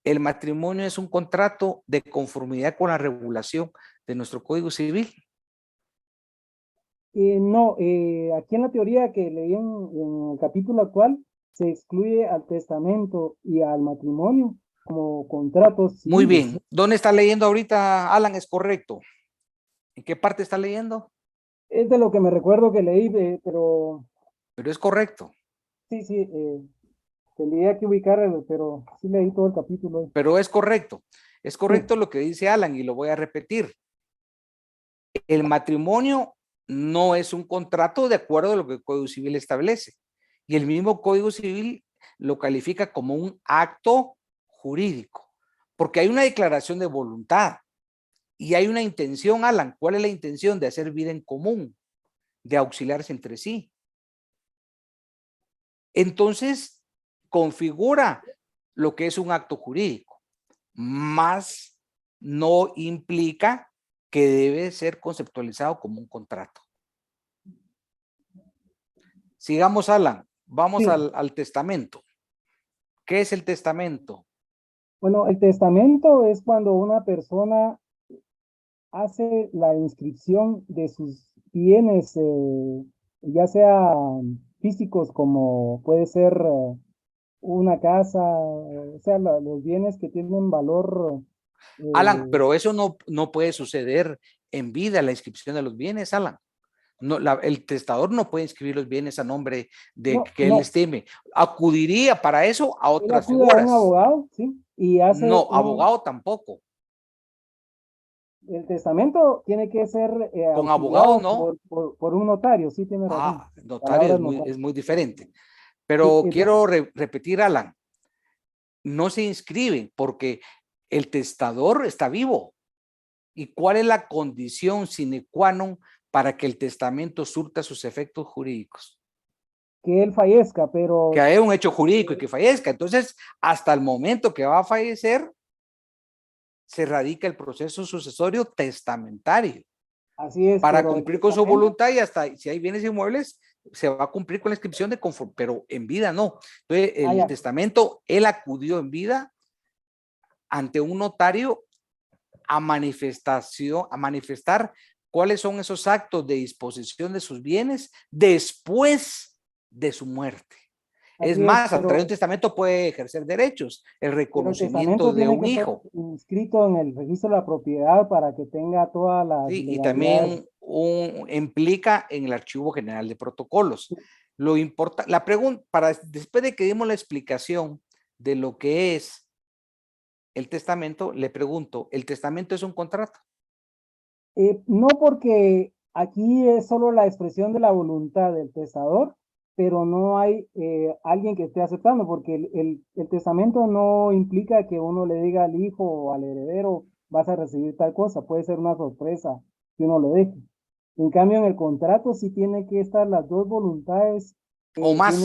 [SPEAKER 1] ¿el matrimonio es un contrato de conformidad con la regulación de nuestro Código Civil?
[SPEAKER 10] No, aquí en la teoría que leí en el capítulo actual, se excluye al testamento y al matrimonio como contratos
[SPEAKER 1] Muy
[SPEAKER 10] civiles.
[SPEAKER 1] bien. ¿Dónde está leyendo ahorita, Alan? ¿Es correcto? ¿En qué parte está leyendo?
[SPEAKER 10] Es de lo que me recuerdo que leí, pero
[SPEAKER 1] Pero es correcto.
[SPEAKER 10] sí, tendría que ubicar, pero sí leí todo el capítulo.
[SPEAKER 1] Pero es correcto. Es correcto lo que dice Alan y lo voy a repetir. El matrimonio no es un contrato de acuerdo a lo que el Código Civil establece. Y el mismo Código Civil lo califica como un acto jurídico. Porque hay una declaración de voluntad y hay una intención, Alan. ¿Cuál es la intención? De hacer vida en común, de auxiliarse entre sí. Entonces, configura lo que es un acto jurídico, más no implica que debe ser conceptualizado como un contrato. Sigamos, Alan. Vamos
[SPEAKER 10] Sí.
[SPEAKER 1] al testamento. ¿Qué es el testamento?
[SPEAKER 10] Bueno, el testamento es cuando una persona hace la inscripción de sus bienes, ya sea físicos como puede ser una casa, o sea, los bienes que tienen valor.
[SPEAKER 1] Alan, pero eso no puede suceder en vida, la inscripción de los bienes, Alan. No, el testador no puede inscribir los bienes a nombre de que él estime. Acudiría para eso a
[SPEAKER 10] Él
[SPEAKER 1] otras
[SPEAKER 10] acude
[SPEAKER 1] figuras.
[SPEAKER 10] a un abogado, ¿sí? Y hace
[SPEAKER 1] No, abogado tampoco.
[SPEAKER 10] El testamento tiene que ser
[SPEAKER 1] Con
[SPEAKER 10] auxiliado
[SPEAKER 1] abogado no.
[SPEAKER 10] por un notario, sí tiene razón.
[SPEAKER 1] Notario es muy diferente. Pero
[SPEAKER 10] Sí,
[SPEAKER 1] quiero repetir, Alan, no se inscribe porque el testador está vivo. ¿Y cuál es la condición sine qua non para que el testamento surta sus efectos jurídicos?
[SPEAKER 10] Que él fallezca, pero...
[SPEAKER 1] Que haya un hecho jurídico y que fallezca. Entonces, hasta el momento que va a fallecer, se radica el proceso sucesorio testamentario.
[SPEAKER 10] Así es.
[SPEAKER 1] Para cumplir con su voluntad y hasta si hay bienes inmuebles, se va a cumplir con la inscripción de conforme, pero en vida no. Entonces, el testamento, él acudió en vida ante un notario a manifestar cuáles son esos actos de disposición de sus bienes después de su muerte. Es más, a través de un testamento puede ejercer derechos, el reconocimiento de un hijo.
[SPEAKER 10] Inscrito en el registro de la propiedad para que tenga todas las...
[SPEAKER 1] Sí, y también implica en el Archivo General de Protocolos. Lo importa, la pregunta, después de que dimos la explicación de lo que es el testamento, le pregunto, ¿el testamento es un contrato?
[SPEAKER 10] No, porque aquí es solo la expresión de la voluntad del testador, pero no hay alguien que esté aceptando, porque el testamento no implica que uno le diga al hijo o al heredero, vas a recibir tal cosa, puede ser una sorpresa que uno lo deje. En cambio, en el contrato sí tiene que estar las dos voluntades.
[SPEAKER 1] O más.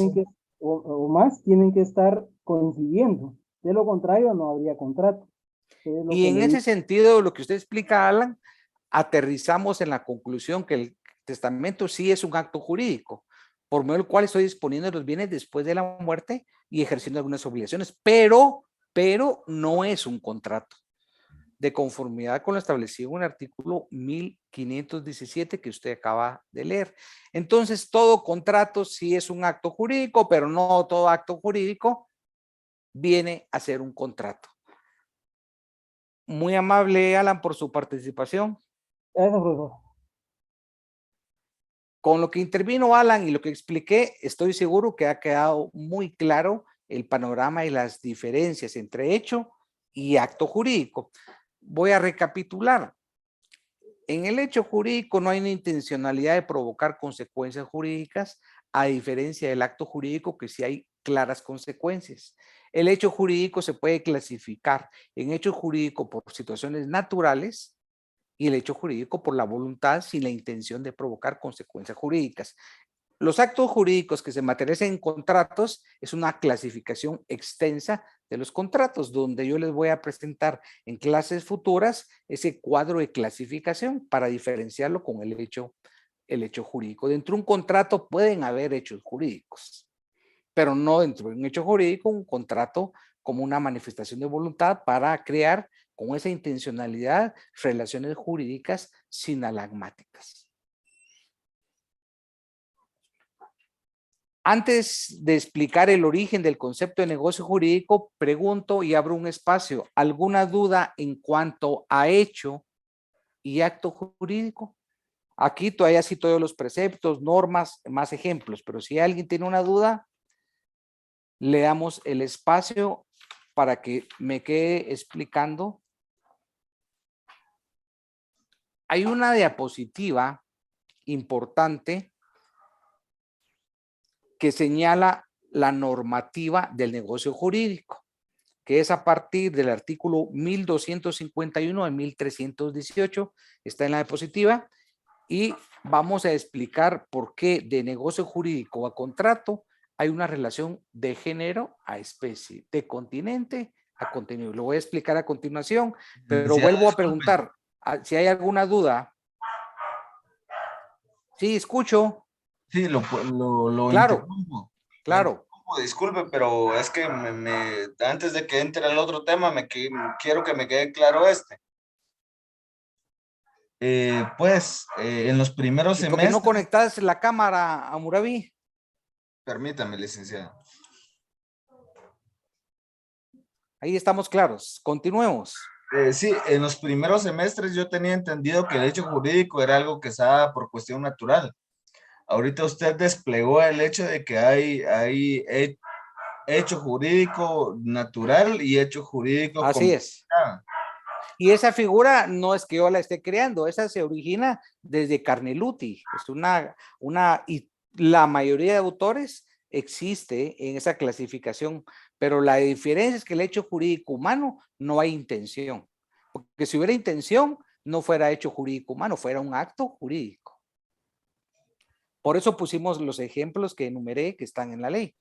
[SPEAKER 10] O más tienen que estar coincidiendo. De lo contrario, no habría contrato.
[SPEAKER 1] Y en ese sentido, lo que usted explica, Alan, aterrizamos en la conclusión que el testamento sí es un acto jurídico, por medio del cual estoy disponiendo de los bienes después de la muerte y ejerciendo algunas obligaciones, pero no es un contrato de conformidad con lo establecido en el artículo 1517 que usted acaba de leer. Entonces, todo contrato sí es un acto jurídico, pero no todo acto jurídico viene a ser un contrato. Muy amable, Alan, por su participación.
[SPEAKER 10] Gracias, profesor.
[SPEAKER 1] Con lo que intervino Alan y lo que expliqué, estoy seguro que ha quedado muy claro el panorama y las diferencias entre hecho y acto jurídico. Voy a recapitular. En el hecho jurídico no hay una intencionalidad de provocar consecuencias jurídicas, a diferencia del acto jurídico que sí hay claras consecuencias. El hecho jurídico se puede clasificar en hecho jurídico por situaciones naturales y el hecho jurídico por la voluntad sin la intención de provocar consecuencias jurídicas. Los actos jurídicos que se materializan en contratos es una clasificación extensa de los contratos, donde yo les voy a presentar en clases futuras ese cuadro de clasificación para diferenciarlo con el hecho jurídico. Dentro de un contrato pueden haber hechos jurídicos, pero no dentro de un hecho jurídico, un contrato como una manifestación de voluntad para crear con esa intencionalidad relaciones jurídicas sinalagmáticas. Antes de explicar el origen del concepto de negocio jurídico, pregunto y abro un espacio. ¿Alguna duda en cuanto a hecho y acto jurídico? Aquí todavía sí todos los preceptos, normas, más ejemplos, pero si alguien tiene una duda, le damos el espacio para que me quede explicando. Hay una diapositiva importante que señala la normativa del negocio jurídico, que es a partir del artículo 1251 de 1318, está en la diapositiva, y vamos a explicar por qué de negocio jurídico a contrato hay una relación de género a especie, de continente a contenido. Lo voy a explicar a continuación, pero vuelvo a preguntar si hay alguna duda. Sí, escucho.
[SPEAKER 3] Sí, lo
[SPEAKER 1] Claro,
[SPEAKER 3] interrumpo.
[SPEAKER 1] claro.
[SPEAKER 3] Disculpe, pero es que antes de que entre al otro tema, quiero que me quede claro este. En los primeros
[SPEAKER 1] ¿Y por qué
[SPEAKER 3] semestres...
[SPEAKER 1] no conectas la cámara a Murabi?
[SPEAKER 3] Permítame, licenciado.
[SPEAKER 1] Ahí estamos claros. Continuemos.
[SPEAKER 3] Sí, en los primeros semestres yo tenía entendido que el hecho jurídico era algo que se da por cuestión natural. Ahorita usted desplegó el hecho de que hay hecho jurídico natural y hecho jurídico
[SPEAKER 1] Así es. Y esa figura no es que yo la esté creando, esa se origina desde Carneluti. Es y la mayoría de autores existe en esa clasificación, pero la diferencia es que el hecho jurídico humano no hay intención. Porque si hubiera intención, no fuera hecho jurídico humano, fuera un acto jurídico. Por eso pusimos los ejemplos que enumeré que están en la ley.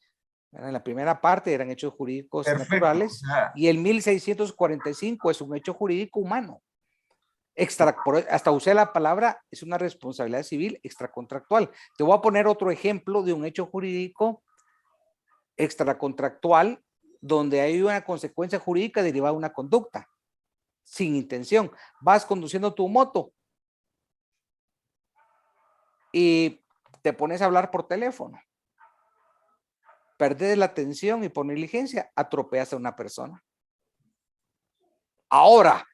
[SPEAKER 1] En la primera parte eran hechos jurídicos naturales y el 1645 es un hecho jurídico humano. Hasta usé la palabra, es una responsabilidad civil extracontractual. Te voy a poner otro ejemplo de un hecho jurídico extracontractual donde hay una consecuencia jurídica derivada de una conducta sin intención. Vas conduciendo tu moto y te pones a hablar por teléfono. Perdes la atención y por negligencia atropellas a una persona. Ahora,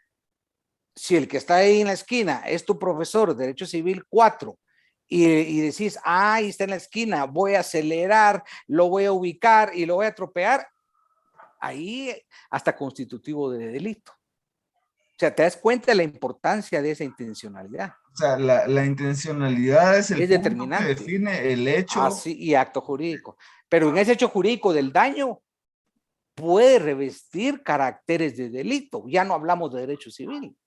[SPEAKER 1] si el que está ahí en la esquina es tu profesor de Derecho Civil 4 y decís, ahí está en la esquina, voy a acelerar, lo voy a ubicar y lo voy a atropellar, ahí hasta constitutivo de delito. O sea, te das cuenta de la importancia de esa intencionalidad.
[SPEAKER 3] O sea, la intencionalidad es el punto
[SPEAKER 1] determinante.
[SPEAKER 3] que define el hecho.
[SPEAKER 1] Así, y acto jurídico. Pero en ese hecho jurídico del daño puede revestir caracteres de delito. Ya no hablamos de derecho civil.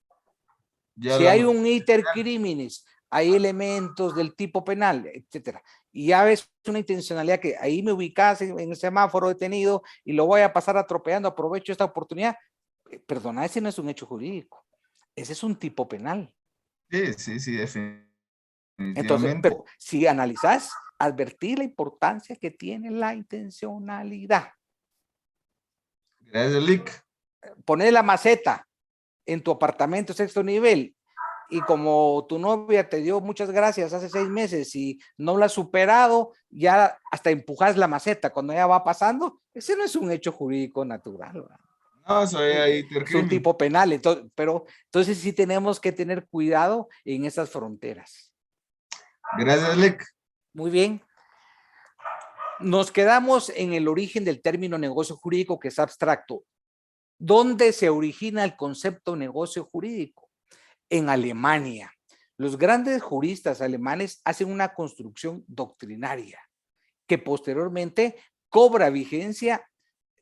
[SPEAKER 1] Si hay un iter criminis, hay elementos del tipo penal, etcétera. Y ya ves una intencionalidad que ahí me ubicas en el semáforo detenido y lo voy a pasar atropellando, aprovecho esta oportunidad. Perdona, ese no es un hecho jurídico. Ese es un tipo penal.
[SPEAKER 3] Sí, definitivamente.
[SPEAKER 1] Entonces, pero si analizas, advertir la importancia que tiene la intencionalidad.
[SPEAKER 3] Gracias, Lick.
[SPEAKER 1] Poner la maceta en tu apartamento sexto nivel y como tu novia te dio muchas gracias hace 6 meses y no la has superado, ya hasta empujas la maceta cuando ya va pasando, ese no es un hecho jurídico natural, ¿verdad?
[SPEAKER 3] No, soy ahí.
[SPEAKER 1] Es un tipo penal, entonces sí tenemos que tener cuidado en esas fronteras.
[SPEAKER 3] Gracias, Lick.
[SPEAKER 1] Muy bien. Nos quedamos en el origen del término negocio jurídico, que es abstracto. ¿Dónde se origina el concepto negocio jurídico? En Alemania. Los grandes juristas alemanes hacen una construcción doctrinaria que posteriormente cobra vigencia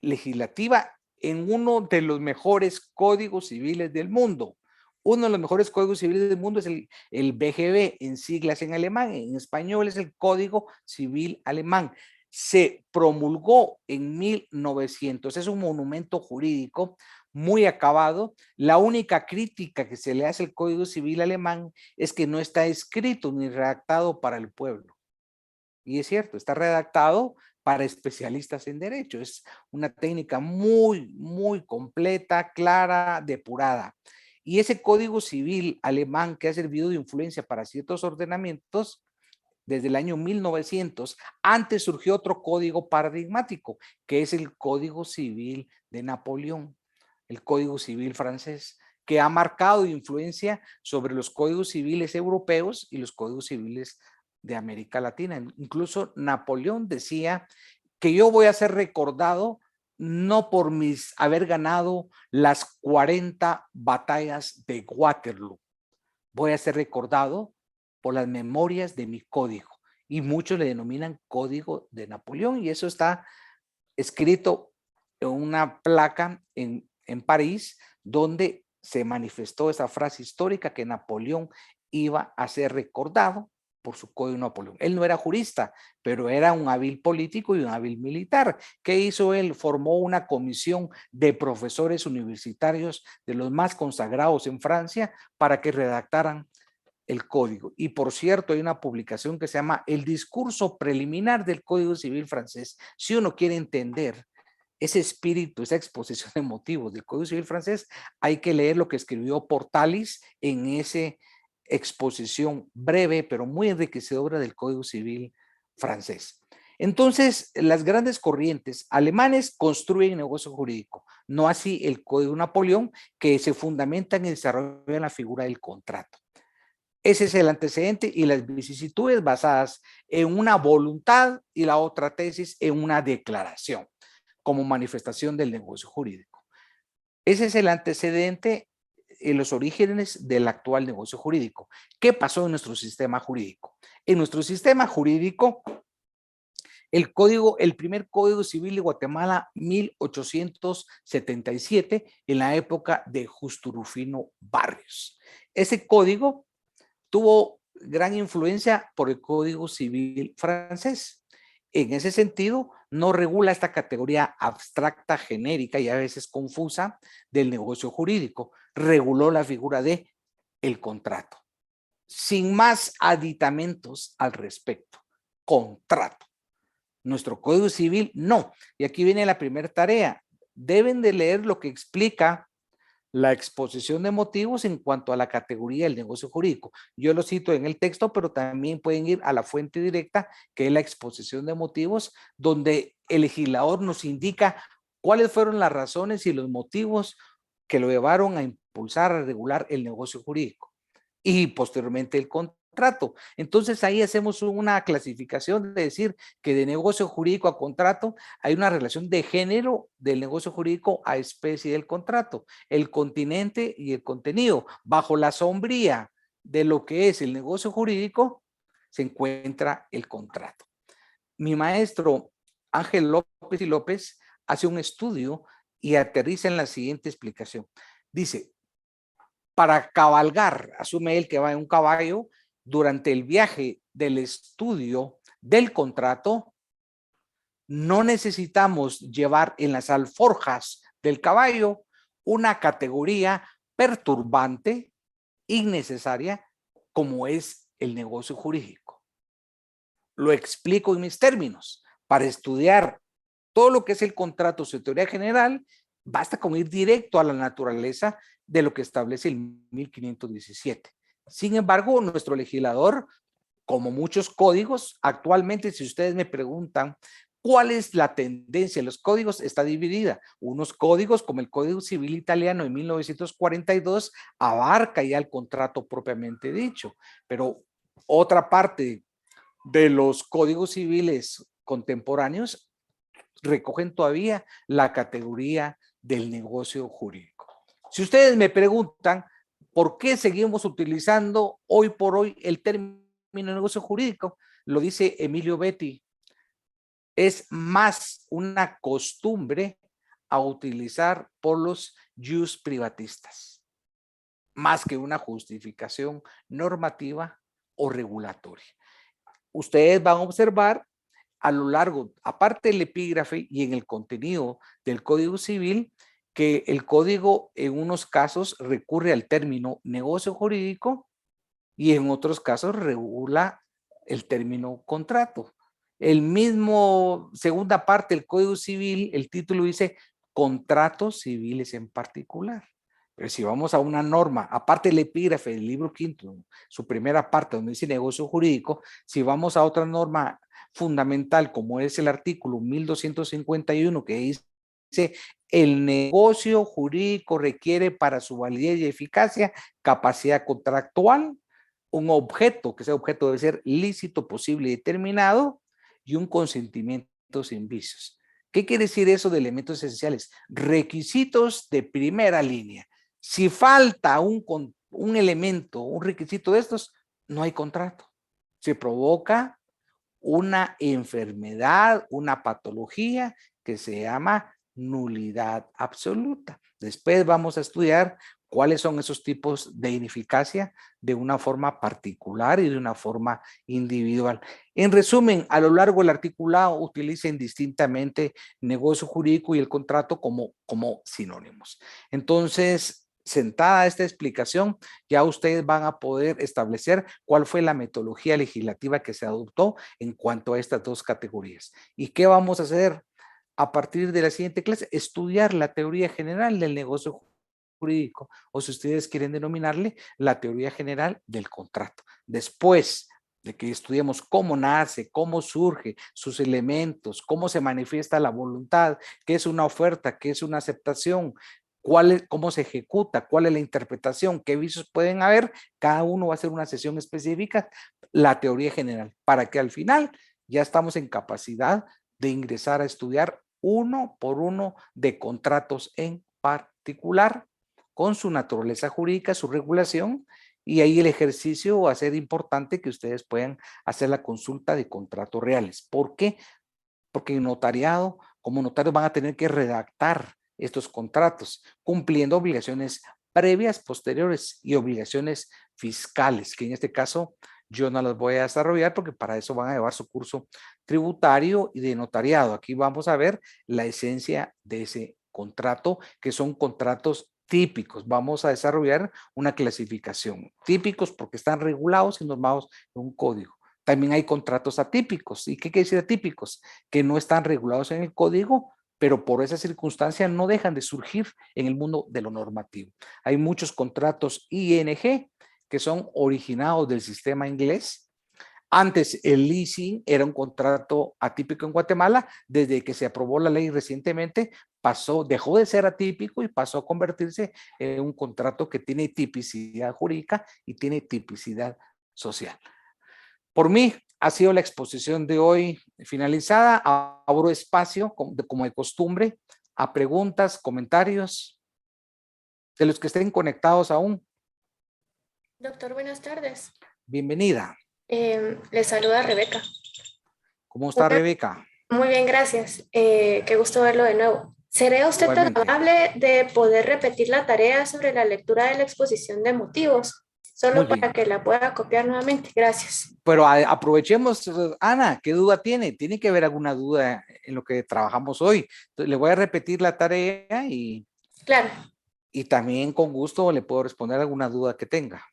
[SPEAKER 1] legislativa en uno de los mejores códigos civiles del mundo. Uno de los mejores códigos civiles del mundo es el BGB, en siglas en alemán, en español es el Código Civil Alemán. Se promulgó en 1900, es un monumento jurídico muy acabado. La única crítica que se le hace al Código Civil Alemán es que no está escrito ni redactado para el pueblo. Y es cierto, está redactado para especialistas en derecho. Es una técnica muy completa, clara, depurada. Y ese Código Civil alemán que ha servido de influencia para ciertos ordenamientos, desde el año 1900, antes surgió otro código paradigmático, que es el Código Civil de Napoleón, el Código Civil francés, que ha marcado influencia sobre los códigos civiles europeos y los códigos civiles de América Latina. Incluso Napoleón decía que yo voy a ser recordado no por haber ganado las 40 batallas de Waterloo, voy a ser recordado por las memorias de mi código. Y muchos le denominan Código de Napoleón, y eso está escrito en una placa en París, donde se manifestó esa frase histórica que Napoleón iba a ser recordado por su Código de Napoleón. Él no era jurista, pero era un hábil político y un hábil militar. ¿Qué hizo él? Formó una comisión de profesores universitarios de los más consagrados en Francia para que redactaran el código. Y por cierto, hay una publicación que se llama El discurso preliminar del Código Civil francés. Si uno quiere entender ese espíritu, esa exposición de motivos del Código Civil francés, hay que leer lo que escribió Portalis en esa exposición breve, pero muy enriquecedora del Código Civil francés. Entonces, las grandes corrientes alemanes construyen negocio jurídico, no así el Código de Napoleón, que se fundamenta en el desarrollo de la figura del contrato. Ese es el antecedente y las vicisitudes basadas en una voluntad y la otra tesis en una declaración como manifestación del negocio jurídico. Ese es el antecedente en los orígenes del actual negocio jurídico. ¿Qué pasó en nuestro sistema jurídico? En nuestro sistema jurídico, el primer Código Civil de Guatemala, 1877, en la época de Justo Rufino Barrios. Ese código tuvo gran influencia por el Código Civil francés. En ese sentido, no regula esta categoría abstracta, genérica y a veces confusa del negocio jurídico. Reguló la figura de el contrato, sin más aditamentos al respecto. Contrato. Nuestro Código Civil, no. Y aquí viene la primera tarea. Deben de leer lo que explica la exposición de motivos en cuanto a la categoría del negocio jurídico. Yo lo cito en el texto, pero también pueden ir a la fuente directa, que es la exposición de motivos, donde el legislador nos indica cuáles fueron las razones y los motivos que lo llevaron a impulsar, a regular el negocio jurídico y posteriormente el contrato. Entonces ahí hacemos una clasificación de decir que de negocio jurídico a contrato hay una relación de género del negocio jurídico a especie del contrato, el continente y el contenido. Bajo la sombría de lo que es el negocio jurídico se encuentra el contrato. Mi maestro Ángel López y López hace un estudio y aterriza en la siguiente explicación. Dice, para cabalgar, asume él que va en un caballo, durante el viaje del estudio del contrato, no necesitamos llevar en las alforjas del caballo una categoría perturbante, innecesaria, como es el negocio jurídico. Lo explico en mis términos. Para estudiar todo lo que es el contrato, su teoría general, basta con ir directo a la naturaleza de lo que establece el 1517. Sin embargo, nuestro legislador, como muchos códigos, actualmente, si ustedes me preguntan cuál es la tendencia de los códigos, está dividida. Unos códigos, como el Código Civil Italiano de 1942, abarca ya el contrato propiamente dicho, pero otra parte de los códigos civiles contemporáneos recogen todavía la categoría del negocio jurídico. Si ustedes me preguntan por qué seguimos utilizando hoy por hoy el término negocio jurídico, lo dice Emilio Betti, es más una costumbre a utilizar por los jus privatistas, más que una justificación normativa o regulatoria. Ustedes van a observar a lo largo, aparte del epígrafe y en el contenido del Código Civil, que el código en unos casos recurre al término negocio jurídico y en otros casos regula el término contrato. El mismo segunda parte del Código Civil, el título dice contratos civiles en particular. Pero si vamos a una norma, aparte del epígrafe del libro quinto, su primera parte donde dice negocio jurídico, si vamos a otra norma fundamental como es el artículo 1251 que dice el negocio jurídico requiere para su validez y eficacia capacidad contractual, un objeto, que ese objeto debe ser lícito, posible y determinado, y un consentimiento sin vicios. ¿Qué quiere decir eso de elementos esenciales? Requisitos de primera línea. Si falta un elemento, un requisito de estos, no hay contrato. Se provoca una enfermedad, una patología que se llama nulidad absoluta. Después vamos a estudiar cuáles son esos tipos de ineficacia de una forma particular y de una forma individual. En resumen, a lo largo del articulado utiliza indistintamente negocio jurídico y el contrato como sinónimos. Entonces, sentada esta explicación, ya ustedes van a poder establecer cuál fue la metodología legislativa que se adoptó en cuanto a estas dos categorías. ¿Y qué vamos a hacer a partir de la siguiente clase? Estudiar la teoría general del negocio jurídico, o si ustedes quieren denominarle, la teoría general del contrato. Después de que estudiemos cómo nace, cómo surge, sus elementos, cómo se manifiesta la voluntad, qué es una oferta, qué es una aceptación, cómo se ejecuta, cuál es la interpretación, qué vicios pueden haber, cada uno va a hacer una sesión específica, la teoría general, para que al final ya estamos en capacidad de ingresar a estudiar uno por uno de contratos en particular, con su naturaleza jurídica, su regulación, y ahí el ejercicio va a ser importante que ustedes puedan hacer la consulta de contratos reales. ¿Por qué? Porque en notariado, como notarios van a tener que redactar estos contratos, cumpliendo obligaciones previas, posteriores y obligaciones fiscales, que en este caso yo no las voy a desarrollar porque para eso van a llevar su curso tributario y de notariado. Aquí vamos a ver la esencia de ese contrato, que son contratos típicos. Vamos a desarrollar una clasificación. Típicos porque están regulados y normados en un código. También hay contratos atípicos. ¿Y qué quiere decir atípicos? Que no están regulados en el código, pero por esa circunstancia no dejan de surgir en el mundo de lo normativo. Hay muchos contratos ING que son originados del sistema inglés. Antes el leasing era un contrato atípico en Guatemala. Desde que se aprobó la ley recientemente, dejó de ser atípico y pasó a convertirse en un contrato que tiene tipicidad jurídica y tiene tipicidad social. Por mí ha sido la exposición de hoy finalizada. Abro espacio, como de costumbre, a preguntas, comentarios de los que estén conectados aún.
[SPEAKER 11] Doctor, buenas tardes.
[SPEAKER 1] Bienvenida.
[SPEAKER 11] Le saluda Rebeca.
[SPEAKER 1] ¿Cómo está Rebeca?
[SPEAKER 11] Muy bien, gracias. Qué gusto verlo de nuevo. ¿Sería usted tan amable de poder repetir la tarea sobre la lectura de la exposición de motivos? Solo para que la pueda copiar nuevamente. Gracias.
[SPEAKER 1] Pero aprovechemos, Ana, ¿qué duda tiene? ¿Tiene que haber alguna duda en lo que trabajamos hoy? Entonces, le voy a repetir la tarea y... Claro. Y también con gusto le puedo responder alguna duda que tenga.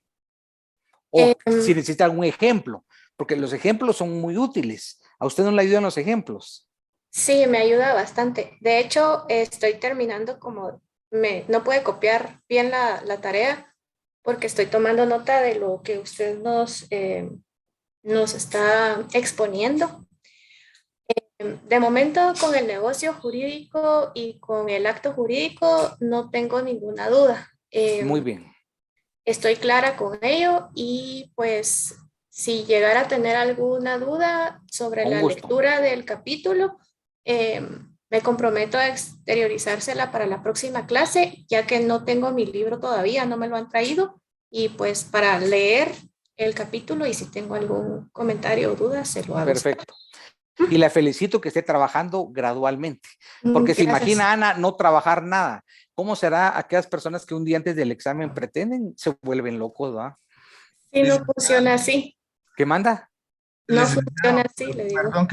[SPEAKER 1] O si necesita algún ejemplo, porque los ejemplos son muy útiles. ¿A usted no le ayudan los ejemplos?
[SPEAKER 11] Sí, me ayuda bastante. De hecho, estoy terminando no puede copiar bien la tarea porque estoy tomando nota de lo que usted nos está exponiendo. De momento, con el negocio jurídico y con el acto jurídico no tengo ninguna duda.
[SPEAKER 1] Muy bien.
[SPEAKER 11] Estoy clara con ello y pues si llegara a tener alguna duda sobre la lectura del capítulo, me comprometo a exteriorizársela para la próxima clase, ya que no tengo mi libro todavía, no me lo han traído, y pues para leer el capítulo y si tengo algún comentario o duda, se lo hago.
[SPEAKER 1] Perfecto. Y la felicito que esté trabajando gradualmente, porque se imagina, Ana, no trabajar nada. ¿Cómo será aquellas personas que un día antes del examen pretenden? Se vuelven locos, ¿va?
[SPEAKER 11] Sí, no funciona así.
[SPEAKER 1] ¿Qué manda?
[SPEAKER 11] No funciona así, le digo.
[SPEAKER 3] Perdón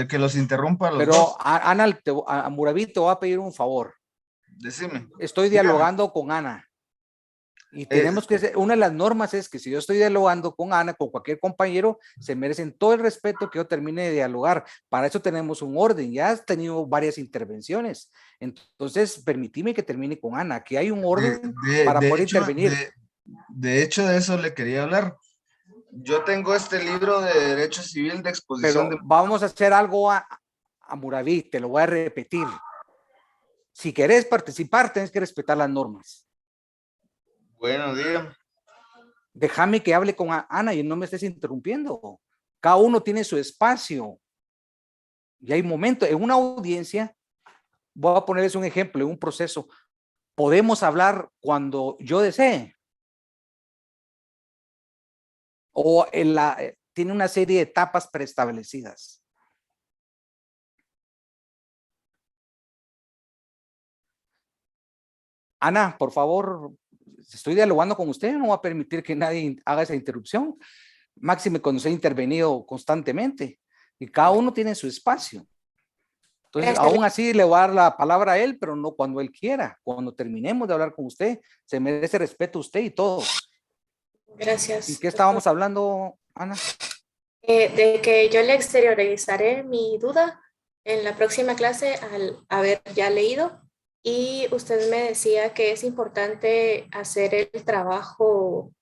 [SPEAKER 3] que los interrumpa a los
[SPEAKER 1] Pero,
[SPEAKER 3] dos.
[SPEAKER 1] Ana, a Muraví te voy a pedir un favor.
[SPEAKER 3] Decime.
[SPEAKER 1] Estoy dialogando con Ana. Y tenemos que, una de las normas es que si yo estoy dialogando con Ana, con cualquier compañero, se merecen todo el respeto que yo termine de dialogar. Para eso tenemos un orden. Ya has tenido varias intervenciones. Entonces, permíteme que termine con Ana, que hay un orden para poder intervenir.
[SPEAKER 3] De hecho, de eso le quería hablar. Yo tengo este libro de Derecho Civil de exposición.
[SPEAKER 1] Pero vamos a hacer algo a Muraví, te lo voy a repetir. Si querés participar, tienes que respetar las normas.
[SPEAKER 3] Bueno, dígame.
[SPEAKER 1] Déjame que hable con Ana y no me estés interrumpiendo. Cada uno tiene su espacio. Y hay momentos, en una audiencia, voy a ponerles un ejemplo, en un proceso, podemos hablar cuando yo desee. O tiene una serie de etapas preestablecidas. Ana, por favor, estoy dialogando con usted, no va a permitir que nadie haga esa interrupción. Máxime cuando se ha intervenido constantemente. Y cada uno tiene su espacio. Entonces, aún así le voy a dar la palabra a él, pero no cuando él quiera. Cuando terminemos de hablar con usted, se merece respeto usted y todos.
[SPEAKER 11] Gracias.
[SPEAKER 1] ¿Y qué estábamos hablando, Ana?
[SPEAKER 11] De que yo le exteriorizaré mi duda en la próxima clase al haber ya leído. Y usted me decía que es importante hacer el trabajo,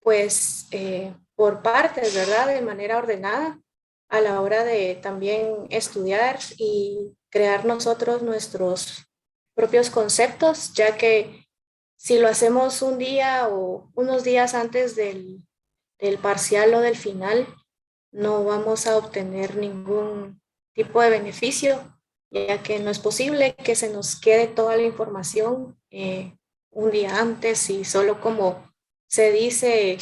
[SPEAKER 11] pues, por partes, ¿verdad? De manera ordenada a la hora de también estudiar y crear nosotros nuestros propios conceptos, ya que si lo hacemos un día o unos días antes del parcial o del final, no vamos a obtener ningún tipo de beneficio, ya que no es posible que se nos quede toda la información un día antes y solo como se dice,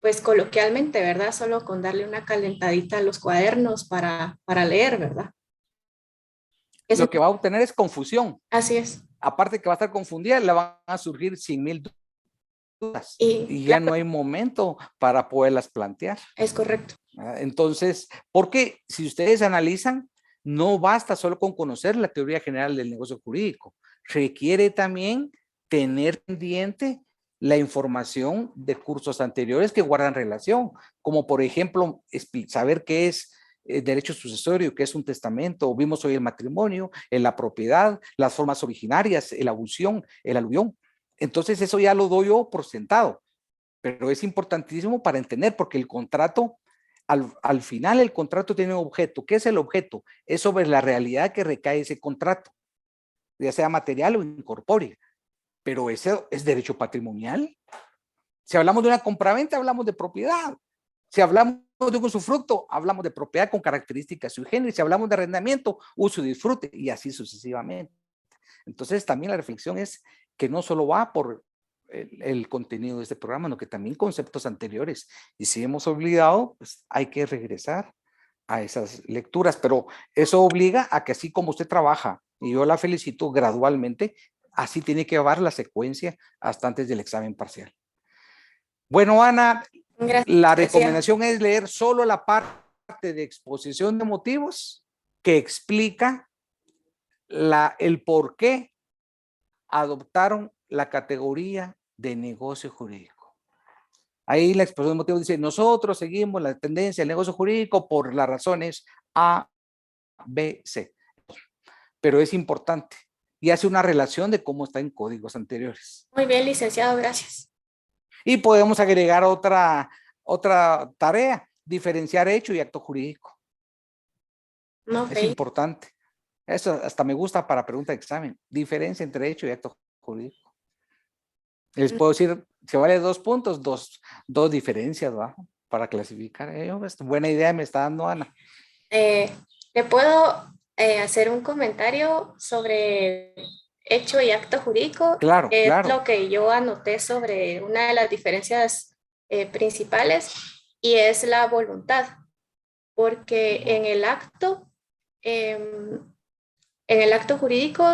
[SPEAKER 11] pues coloquialmente, ¿verdad? Solo con darle una calentadita a los cuadernos para leer, ¿verdad? Eso.
[SPEAKER 1] Lo que va a obtener es confusión.
[SPEAKER 11] Así es.
[SPEAKER 1] Aparte que va a estar confundida, le van a surgir 100,000 dudas. Y ya no hay momento para poderlas plantear.
[SPEAKER 11] Es correcto.
[SPEAKER 1] Entonces, porque si ustedes analizan, no basta solo con conocer la teoría general del negocio jurídico, requiere también tener pendiente la información de cursos anteriores que guardan relación, como por ejemplo, saber qué es derecho sucesorio, qué es un testamento, vimos hoy el matrimonio, la propiedad, las formas originarias, la alusión, el aluvión. Entonces eso ya lo doy yo por sentado, pero es importantísimo para entender porque el contrato, al final el contrato tiene un objeto. ¿Qué es el objeto? Es sobre la realidad que recae ese contrato, ya sea material o incorpórea, pero ese es derecho patrimonial. Si hablamos de una compraventa, hablamos de propiedad. Si hablamos de un usufructo, hablamos de propiedad con características sui generis. Si hablamos de arrendamiento, uso y disfrute, y así sucesivamente. Entonces también la reflexión es que no solo va por el contenido de este programa, sino que también conceptos anteriores. Y si hemos olvidado, pues hay que regresar a esas lecturas, pero eso obliga a que así como usted trabaja, y yo la felicito gradualmente, así tiene que llevar la secuencia hasta antes del examen parcial. Bueno, Ana, la recomendación es leer solo la parte de exposición de motivos que explica el por qué adoptaron la categoría de negocio jurídico. Ahí la exposición de motivos dice, nosotros seguimos la tendencia del negocio jurídico por las razones A, B, C. Pero es importante y hace una relación de cómo está en códigos anteriores.
[SPEAKER 11] Muy bien, licenciado, gracias.
[SPEAKER 1] Y podemos agregar otra tarea, diferenciar hecho y acto jurídico. Es importante. Eso hasta me gusta para pregunta de examen. Diferencia entre hecho y acto jurídico. Les puedo decir, se vale 2 puntos, dos diferencias, ¿va? Para clasificar. Buena idea me está dando Ana.
[SPEAKER 11] Le puedo hacer un comentario sobre hecho y acto jurídico.
[SPEAKER 1] Claro,
[SPEAKER 11] Es
[SPEAKER 1] claro.
[SPEAKER 11] lo que yo anoté sobre una de las diferencias principales, y es la voluntad, porque en el acto jurídico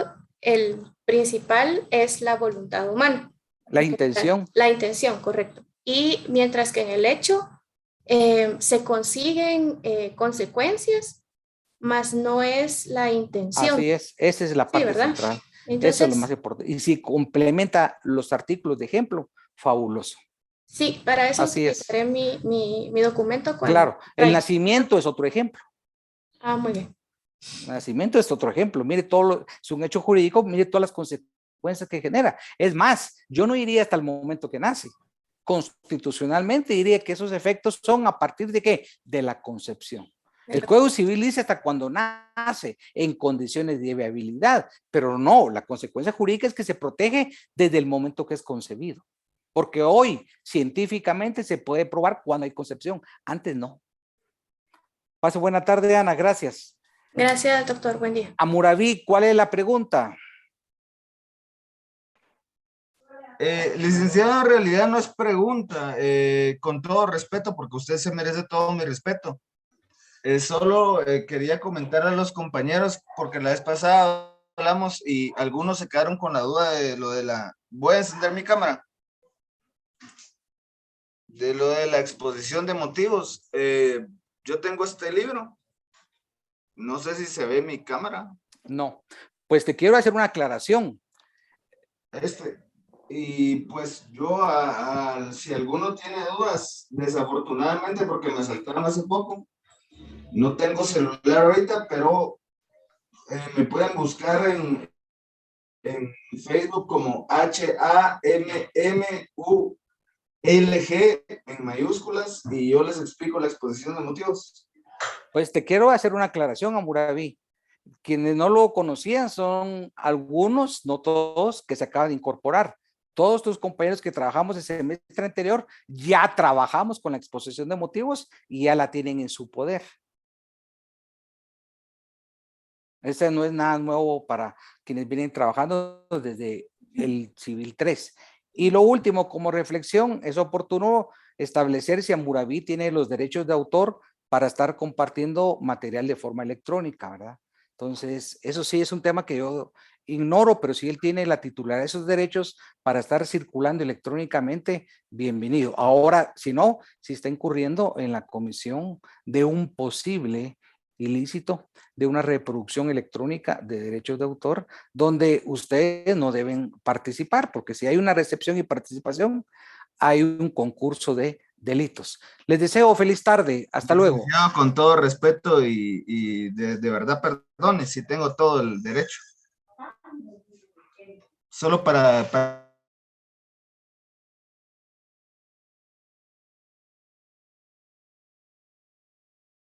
[SPEAKER 11] el principal es la voluntad humana.
[SPEAKER 1] La intención.
[SPEAKER 11] La intención, correcto. Y mientras que en el hecho se consiguen consecuencias, mas no es la intención.
[SPEAKER 1] Así es, esa es la parte
[SPEAKER 11] ¿verdad?
[SPEAKER 1] central.
[SPEAKER 11] Entonces,
[SPEAKER 1] eso es lo más importante. Y si complementa los artículos de ejemplo, fabuloso.
[SPEAKER 11] Sí, para eso
[SPEAKER 1] Así es.
[SPEAKER 11] utilizaré mi documento.
[SPEAKER 1] Claro, el nacimiento es otro ejemplo.
[SPEAKER 11] Ah, muy bien.
[SPEAKER 1] El nacimiento es otro ejemplo. Mire, es un hecho jurídico, mire todas las consecuencias que genera. Es más, yo no iría hasta el momento que nace. Constitucionalmente diría que esos efectos son a partir de ¿qué? De la concepción. El Código Civil dice hasta cuando nace en condiciones de viabilidad, pero no, la consecuencia jurídica es que se protege desde el momento que es concebido. Porque hoy científicamente se puede probar cuando hay concepción, antes no. Pase buena tarde, Ana, gracias.
[SPEAKER 11] Gracias, doctor, buen día.
[SPEAKER 1] Amuraví, ¿cuál es la pregunta?
[SPEAKER 3] Licenciado, en realidad no es pregunta, con todo respeto, porque usted se merece todo mi respeto. Solo quería comentar a los compañeros, porque la vez pasada hablamos y algunos se quedaron con la duda de lo de la... Voy a encender mi cámara. De lo de la exposición de motivos. Yo tengo este libro. No sé si se ve mi cámara.
[SPEAKER 1] No, pues te quiero hacer una aclaración.
[SPEAKER 3] Y pues yo, si alguno tiene dudas, desafortunadamente porque me saltaron hace poco, no tengo celular ahorita, pero me pueden buscar en Facebook como HAMMULG en mayúsculas y yo les explico la exposición de motivos.
[SPEAKER 1] Pues te quiero hacer una aclaración, Amuraví. Quienes no lo conocían son algunos, no todos, que se acaban de incorporar. Todos tus compañeros que trabajamos el semestre anterior ya trabajamos con la exposición de motivos y ya la tienen en su poder. Ese no es nada nuevo para quienes vienen trabajando desde el Civil 3. Y lo último, como reflexión, es oportuno establecer si Amuraví tiene los derechos de autor para estar compartiendo material de forma electrónica, ¿verdad? Entonces, eso sí es un tema que yo ignoro, pero si él tiene la titularidad de esos derechos para estar circulando electrónicamente, bienvenido. Ahora, si no, si está incurriendo en la comisión de un posible ilícito de una reproducción electrónica de derechos de autor, donde ustedes no deben participar, porque si hay una recepción y participación, hay un concurso de delitos. Les deseo feliz tarde. Hasta luego.
[SPEAKER 3] Con todo respeto y de verdad, perdone si tengo todo el derecho. Solo para